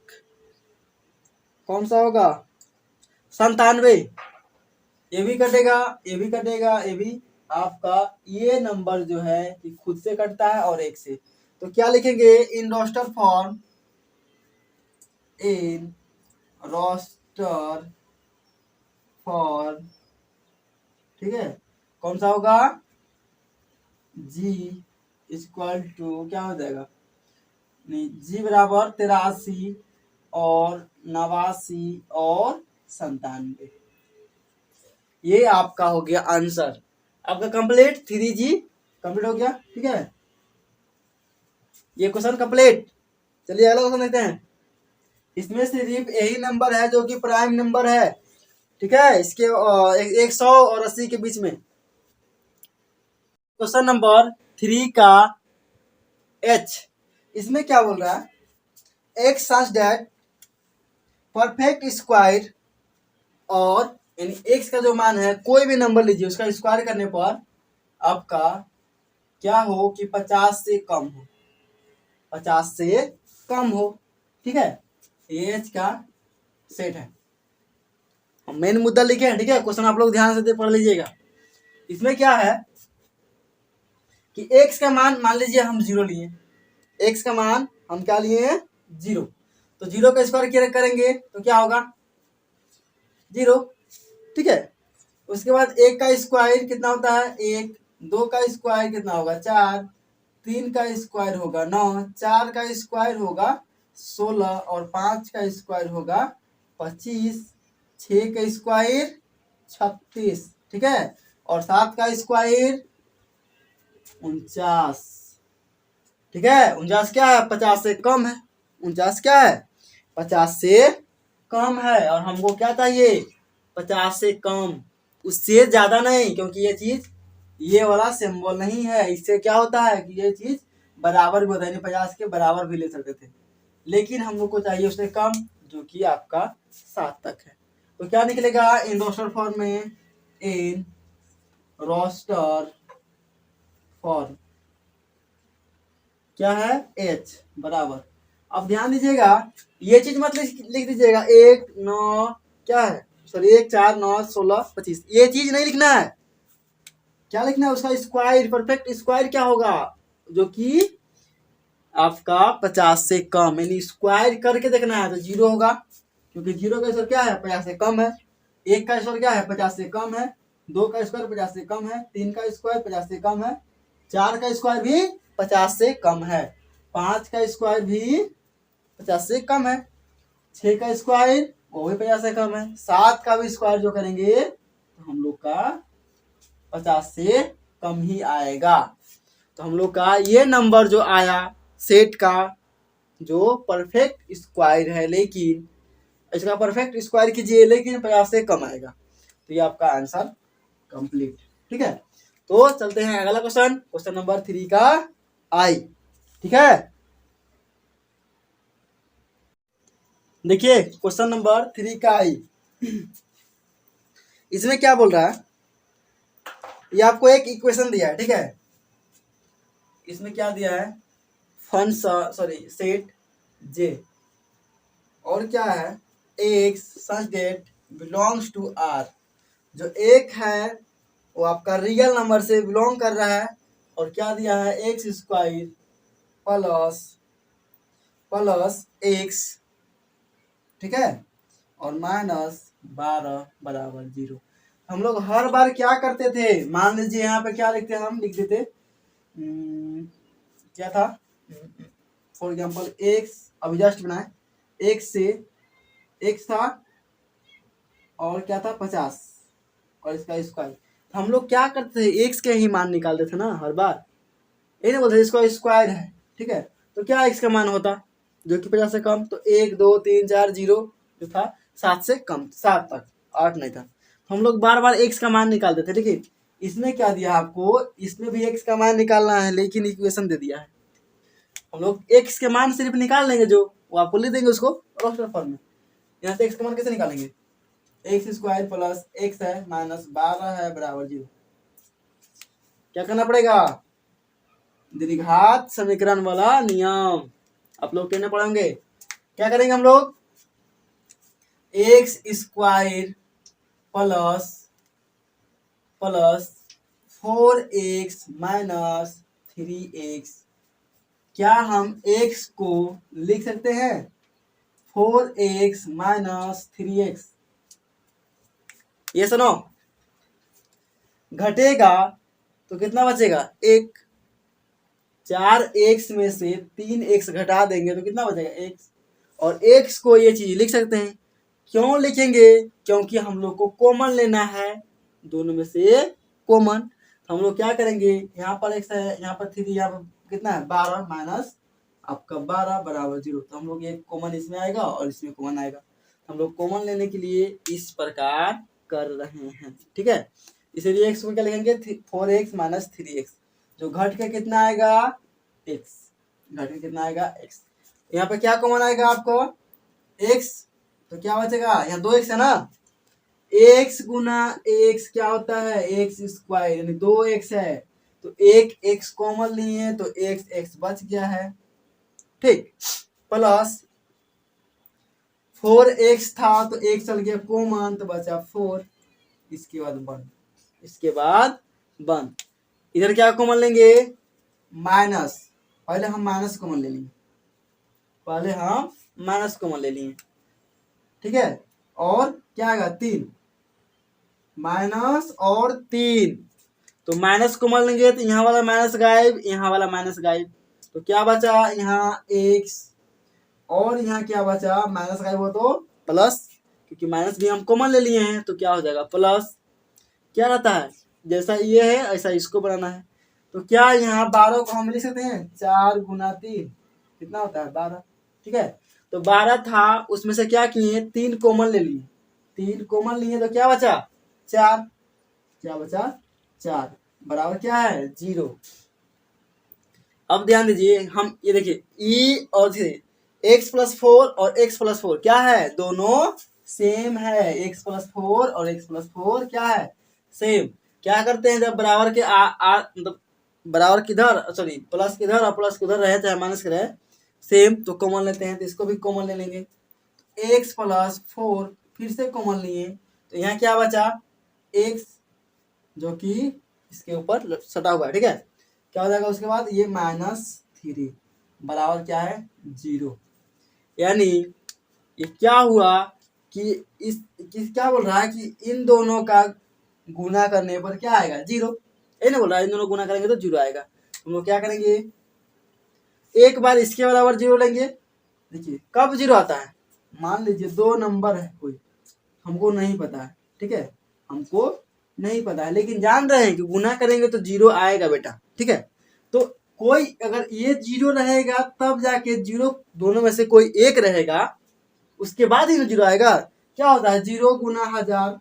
कौन सा होगा 97, ये भी कटेगा, ये भी कटेगा, ये भी आपका। ये नंबर जो है कि खुद से कटता है और एक से, तो क्या लिखेंगे, in roster form, in roster form, ठीक है, कौन सा होगा, जी इक्वल टू क्या हो जाएगा, नहीं, जी बराबर 83 और 89 और 97। ये आपका हो गया आंसर, आपका कंप्लीट 3G कंप्लीट हो गया, ठीक है, ये क्वेश्चन कंप्लीट। चलिए अगला क्वेश्चन देखते हैं। इसमें सिर्फ यही नंबर है जो कि प्राइम नंबर है, ठीक है, इसके 100 और 80 के बीच में। क्वेश्चन नंबर 3 का H, इसमें क्या बोल रहा है, x such that perfect square, और यानी एक्स का जो मान है, कोई भी नंबर लीजिए, उसका स्क्वायर करने पर आपका क्या हो कि 50 से कम हो, 50 से कम हो, ठीक है, ये एच का सेट है। हम मेन मुद्दा लिखे हैं, ठीक है, क्वेश्चन आप लोग ध्यान से पढ़ लीजिएगा। इसमें क्या है कि एक्स का मान मान लीजिए हम 0 लिए, एक्स का मान हम क्या लिए हैं 0, तो 0 का स्क्वायर क्या करेंगे तो क्या होगा 0, ठीक है। उसके बाद 1 का स्क्वायर कितना होता है 1, 2 का स्क्वायर कितना होगा 4, 3 का स्क्वायर होगा 9, 4 का स्क्वायर होगा 16, और 5 का स्क्वायर होगा 25, 6 का स्क्वायर 36, ठीक है, और 7 का स्क्वायर 49, ठीक है। 49 क्या है 50 से कम है, 49 क्या है 50 से कम है, और हमको क्या चाहिए 50 से कम, उससे ज्यादा नहीं, क्योंकि ये चीज ये वाला सिंबल नहीं है। इससे क्या होता है कि ये चीज बराबर भी होता है, 50 के बराबर भी ले सकते थे, लेकिन हम लोग को चाहिए उससे कम, जो कि आपका 7 तक है। तो क्या निकलेगा इन रोस्टर फॉर्म में, इन रोस्टर फॉर्म, क्या है h बराबर। अब ध्यान दीजिएगा, ये चीज मत लिख दीजिएगा 1 9 क्या है सॉरी 1 4 9 16 25, ये चीज नहीं लिखना है। क्या लिखना है उसका स्क्वायर, परफेक्ट स्क्वायर क्या होगा, जो कि आपका 50 से कम, यानी स्क्वायर करके देखना है तो 0 होगा, क्योंकि 0 का स्क्वायर क्या है 50 से कम है, 1 का स्क्वायर क्या है 50 से कम है, 2 का स्क्वायर 50 से कम है, 3 का स्क्वायर 50 से कम है, 4 का स्क्वायर भी 50 से कम है, 5 का स्क्वायर भी 50 से कम है, 6 का स्क्वायर वो भी 50 से कम है, 7 का भी स्क्वायर जो करेंगे तो हम लोग का 50 से कम ही आएगा। तो हम लोग का ये नंबर जो आया सेट का जो परफेक्ट स्क्वायर है, लेकिन इसका परफेक्ट स्क्वायर कीजिए लेकिन 50 से कम आएगा, तो ये आपका आंसर कंप्लीट। ठीक है, तो चलते हैं अगला क्वेश्चन, क्वेश्चन नंबर 3 का आई। ठीक है, देखिए क्वेश्चन नंबर 3 का आई, इसमें क्या बोल रहा है, ये आपको एक इक्वेशन दिया है। ठीक है, इसमें क्या दिया है, फन सॉरी सेट जे, और क्या है x such that belongs to R, जो एक है वो आपका रियल नंबर से बिलोंग कर रहा है, और क्या दिया है x square plus plus x, ठीक है, और माइनस 12 बराबर 0। हम लोग हर बार क्या करते थे, मान लीजिए यहाँ पे क्या लिखते हैं, हम लिख देते क्या था, फॉर एग्जाम्पल एक्स, अभी जस्ट बनाए, एक्स से एक्स था और क्या था 50 और इसका स्क्वायर, हम लोग क्या करते थे एक्स के ही मान निकालते थे ना हर बार, ये नहीं बोलते इसका स्क्वायर है। ठीक है, तो क्या एक्स का मान होता जो कि 50 से कम, तो 1 2 3 4 0 जो था 7 से कम, 7 तक, 8 नहीं था, तो हम लोग बार बार एक्स का मान निकालते थे। देखिए इसमें क्या दिया आपको, इसमें भी एक्स का मान निकालना है, लेकिन इक्वेशन दे दिया है, हम लोग एक्स के मान सिर्फ निकाल लेंगे, जो वो आपको लिख देंगे उसको रोस्टर फॉर्म में। यहाँ से एक्स का मान कैसे निकालेंगे, एक्स स्क्वायर प्लस एक्स है माइनस 12 है बराबर 0। क्या करना पड़ेगा, द्विघात समीकरण वाला नियम आप लोग कहने पड़ेंगे। क्या करेंगे हम लोग, x square plus plus 4x minus 3x, क्या हम x को लिख सकते हैं 4x माइनस 3x, ये सुनो, घटेगा तो कितना बचेगा 1, 4x में से 3x घटा देंगे तो कितना बचेगा x, और x को ये चीज लिख सकते हैं, क्यों लिखेंगे, क्योंकि हम लोग को कॉमन लेना है, दोनों में से कॉमन, तो हम लोग क्या करेंगे, यहाँ पर x है, यहाँ पर 3, यहाँ पर कितना है 12 माइनस आपका 12 बराबर 0, तो हम लोग ये कॉमन इसमें आएगा और इसमें कॉमन आएगा, तो हम लोग कॉमन लेने के लिए इस प्रकार कर रहे हैं। ठीक है, इसलिए x को क्या लिखेंगे 4x माइनस 3x, जो घट के कितना आएगा x, घट के कितना आएगा x, यहाँ पे क्या कॉमन आएगा आपको x, तो क्या बचेगा, यहाँ 2x है ना, x गुना x क्या होता है एक्स स्क्वायर, यानी 2x है, तो एक x कॉमन लिए तो x बच गया है। ठीक, प्लस 4x था तो x चल गया कॉमन तो बचा 4, इसके बाद बंद, इसके बाद बंद, इधर क्या कॉमन लेंगे माइनस, पहले हम माइनस कॉमन ले लेंगे, पहले हम माइनस कॉमन ले लिए। ठीक है, और क्या आएगा 3 माइनस और 3, तो माइनस कॉमन लेंगे तो यहाँ वाला माइनस गायब, यहाँ वाला माइनस गायब, तो क्या बचा यहाँ x, और यहाँ क्या बचा माइनस गायब हो तो प्लस, क्योंकि माइनस भी हम कॉमन ले लिए हैं तो क्या हो जाएगा प्लस, क्या रहता है जैसा ये है ऐसा इसको बनाना है, तो क्या यहाँ 12 को हम लिख सकते हैं 4 गुना 3 कितना होता है 12। ठीक है, तो 12 था उसमें से क्या किए 3 कॉमन ले लिए, 3 कॉमन लिए तो क्या बचा 4, क्या बचा 4 बराबर क्या है 0। अब ध्यान दीजिए, हम ये देखिए e और x प्लस 4 और x प्लस 4 क्या है, दोनों सेम है, x प्लस 4 और x प्लस 4 क्या है सेम। क्या करते हैं जब बराबर के मतलब बराबर किधर, सॉरी प्लस किधर और प्लस किधर रहे चाहे माइनस के रहे सेम, तो कॉमन लेते हैं, तो इसको भी कॉमन ले लेंगे। एक्स प्लस 4 फिर से कॉमन लिए, तो यहाँ क्या बचा एक्स जो कि इसके ऊपर सटा हुआ है, ठीक है। क्या हो जाएगा उसके बाद ये -3 बराबर क्या है 0। यानी ये क्या हुआ कि क्या बोल रहा है कि इन दोनों का गुना करने पर क्या आएगा 0। ये नहीं बोल रहा है इन दोनों गुना करेंगे तो 0 आएगा। हम लोग क्या करेंगे एक बार इसके बराबर 0 लेंगे। देखिए कब 0 आता है, मान लीजिए 2 नंबर है कोई, हमको नहीं पता है, ठीक है, हमको नहीं पता है, लेकिन जान रहे हैं कि गुना करेंगे तो 0 आएगा बेटा, ठीक है। तो कोई अगर ये 0 रहेगा तब जाके 0 दोनों में से कोई एक रहेगा, उसके बाद ही 0 आएगा। क्या होता है 0 गुना 1000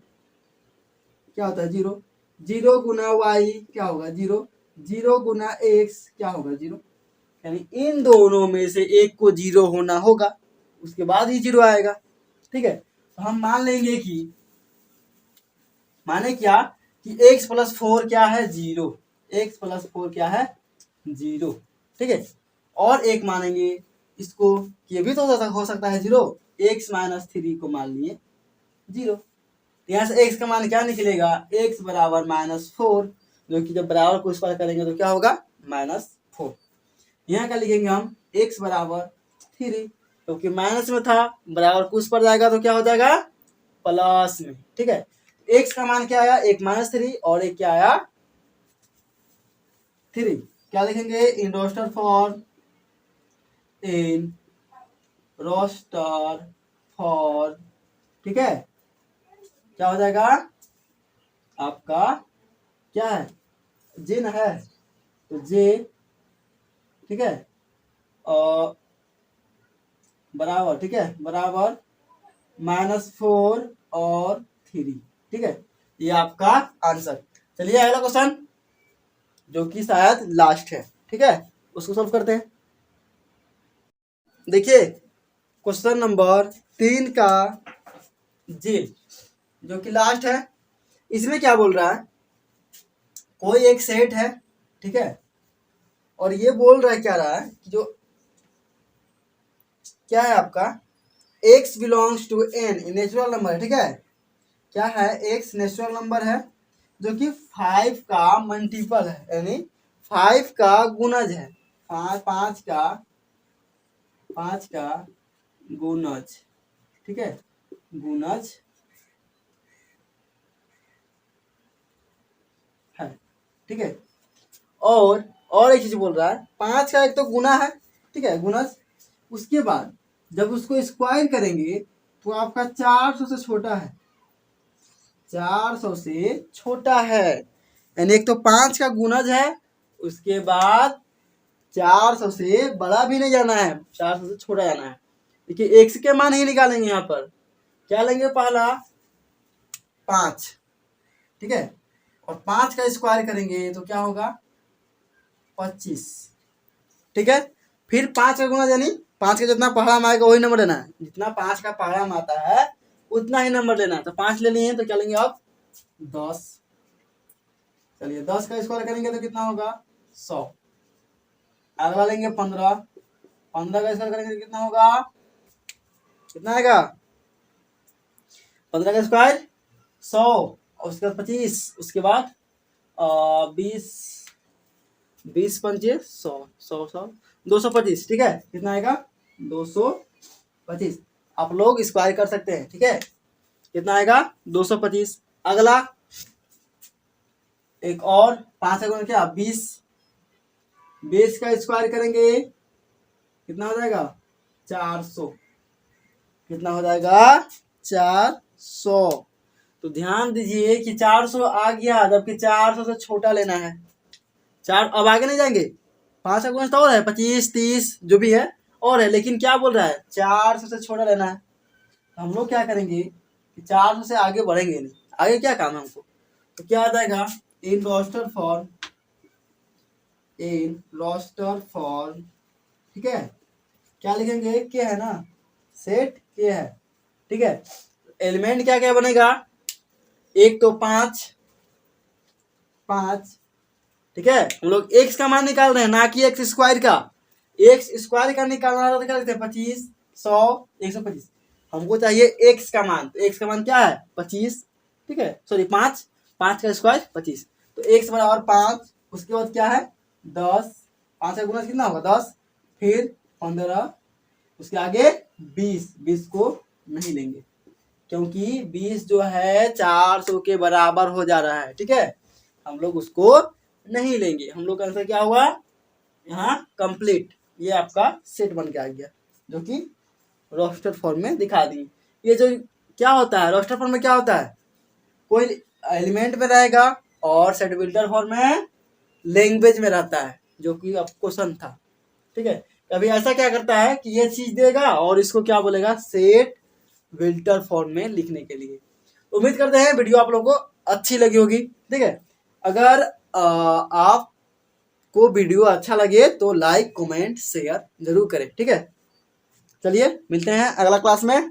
क्या होता है 0, 0 गुना y क्या होगा 0, 0 गुना x क्या होगा 0। यानी इन दोनों में से एक को 0 होना होगा, उसके बाद ही 0 आएगा, ठीक है। तो हम मान लेंगे कि माने क्या कि x प्लस 4 क्या है 0, x प्लस 4 क्या है 0, ठीक है। और एक मानेंगे इसको कि ये भी तो हो सकता है 0, x माइनस 3 को मान लिए 0। यहाँ से x का मान क्या निकलेगा x बराबर -4, जो कि जब बराबर को स्क्वायर करेंगे तो क्या होगा -4। यहाँ का लिखेंगे हम x बराबर 3, क्योंकि माइनस में था, बराबर को उस पर जाएगा तो क्या हो जाएगा प्लस में, ठीक है। x का मान क्या आया एक -3 और एक क्या आया 3। क्या लिखेंगे इन रोस्टर फॉर, ठीक है। क्या हो जाएगा आपका क्या है जे न है, तो जे, ठीक है, और बराबर, ठीक है, बराबर -4 और 3, ठीक है। ये आपका आंसर। चलिए अगला क्वेश्चन जो कि शायद लास्ट है, ठीक है, उसको सॉल्व करते हैं। देखिए क्वेश्चन नंबर 3 का जे जो कि लास्ट है, इसमें क्या बोल रहा है कोई एक सेट है, ठीक है, और ये बोल रहा है क्या रहा है कि जो क्या है आपका x belongs to n natural number है, ठीक है। क्या है x नेचुरल नंबर है जो कि 5 का मल्टीपल है, यानी 5 का गुणज है, 5 का गुणज, ठीक है, गुणज है, ठीक है। और एक चीज बोल रहा है 5 का एक तो गुना है, ठीक है, गुणज, उसके बाद जब उसको स्क्वायर करेंगे तो आपका 400 से छोटा है, 400 से छोटा है, यानी एक तो 5 का गुणज है, उसके बाद 400 से बड़ा भी नहीं जाना है, 400 से छोटा जाना है। देखिए x के मान ही निकालेंगे, यहाँ पर क्या लेंगे पहला 5, ठीक है, और 5 का स्क्वायर करेंगे तो क्या होगा 25, ठीक है। फिर 5 का गुणा, यानी 5 का जितना पहाड़ा में आएगा वही नंबर लेना है, जितना 5 का पहाड़ा में आता है उतना ही नंबर लेना है। तो 5 ले लिए तो क्या लेंगे आप 10। चलिए 10 का स्क्वायर करेंगे तो कितना होगा 100। अगला लेंगे 15, 15 का स्क्वायर करेंगे तो कितना होगा, कितना आएगा 15 का स्क्वायर 100, और उसके बाद 25, उसके बाद 20, 20 पंचे 100, 100 100 225, ठीक है, कितना आएगा 225। आप लोग स्क्वायर कर सकते हैं, ठीक है, कितना आएगा 225। अगला एक और 5 का गुणा क्या 20, 20 का स्क्वायर करेंगे कितना हो जाएगा 400, कितना हो जाएगा 400। तो ध्यान दीजिए कि 400 आ गया, जबकि 400 से छोटा लेना है। चार अब आगे नहीं जाएंगे, 5 का गुणज तो और है 25 30 जो भी है और है, लेकिन क्या बोल रहा है 400 से छोटा लेना है। तो हम लोग क्या करेंगे कि 400 से आगे बढ़ेंगे नहीं, आगे क्या काम है हमको। तो क्या आ जाएगा इन रोस्टर फॉर, ठीक है, क्या लिखेंगे के है ना, सेट के है, ठीक है। एलिमेंट क्या क्या बनेगा, एक तो 5, ठीक है, हम लोग एक्स का मान निकाल रहे हैं, ना कि एक्स स्क्वायर का। एक्स स्क्वायर का निकालना था तो क्या लिखते हैं, 25, 100, 125। हमको चाहिए एक्स का मान, तो एक्स का मान क्या है, 25, ठीक है, सॉरी 5, 5 का स्क्वायर 25, तो एक्स बराबर 5, उसके बाद क्या है 10, 5 का गुना कितना होगा 10, फिर 15, उसके आगे 20, 20 को नहीं लेंगे क्योंकि 20 जो है 400 के बराबर हो जा रहा है, ठीक है, हम लोग उसको नहीं लेंगे। हम लोग का आंसर क्या हुआ यहाँ कंप्लीट, ये आपका सेट बन के आ गया जो कि रोस्टर फॉर्म में दिखा दी। ये जो क्या होता है रोस्टर फॉर्म में, क्या होता है, कोई एलिमेंट में रहेगा और सेट बिल्डर फॉर्म में लैंग्वेज में रहता है, जो कि अब क्वेश्चन था, ठीक है। कभी ऐसा क्या करता है कि ये चीज देगा और इसको क्या बोलेगा, सेट बिल्डर फॉर्म में लिखने के लिए। उम्मीद करते हैं वीडियो आप लोगों को अच्छी लगी होगी, ठीक है। अगर आपको वीडियो अच्छा लगे तो लाइक कमेंट शेयर जरूर करें, ठीक है। चलिए मिलते हैं अगला क्लास में।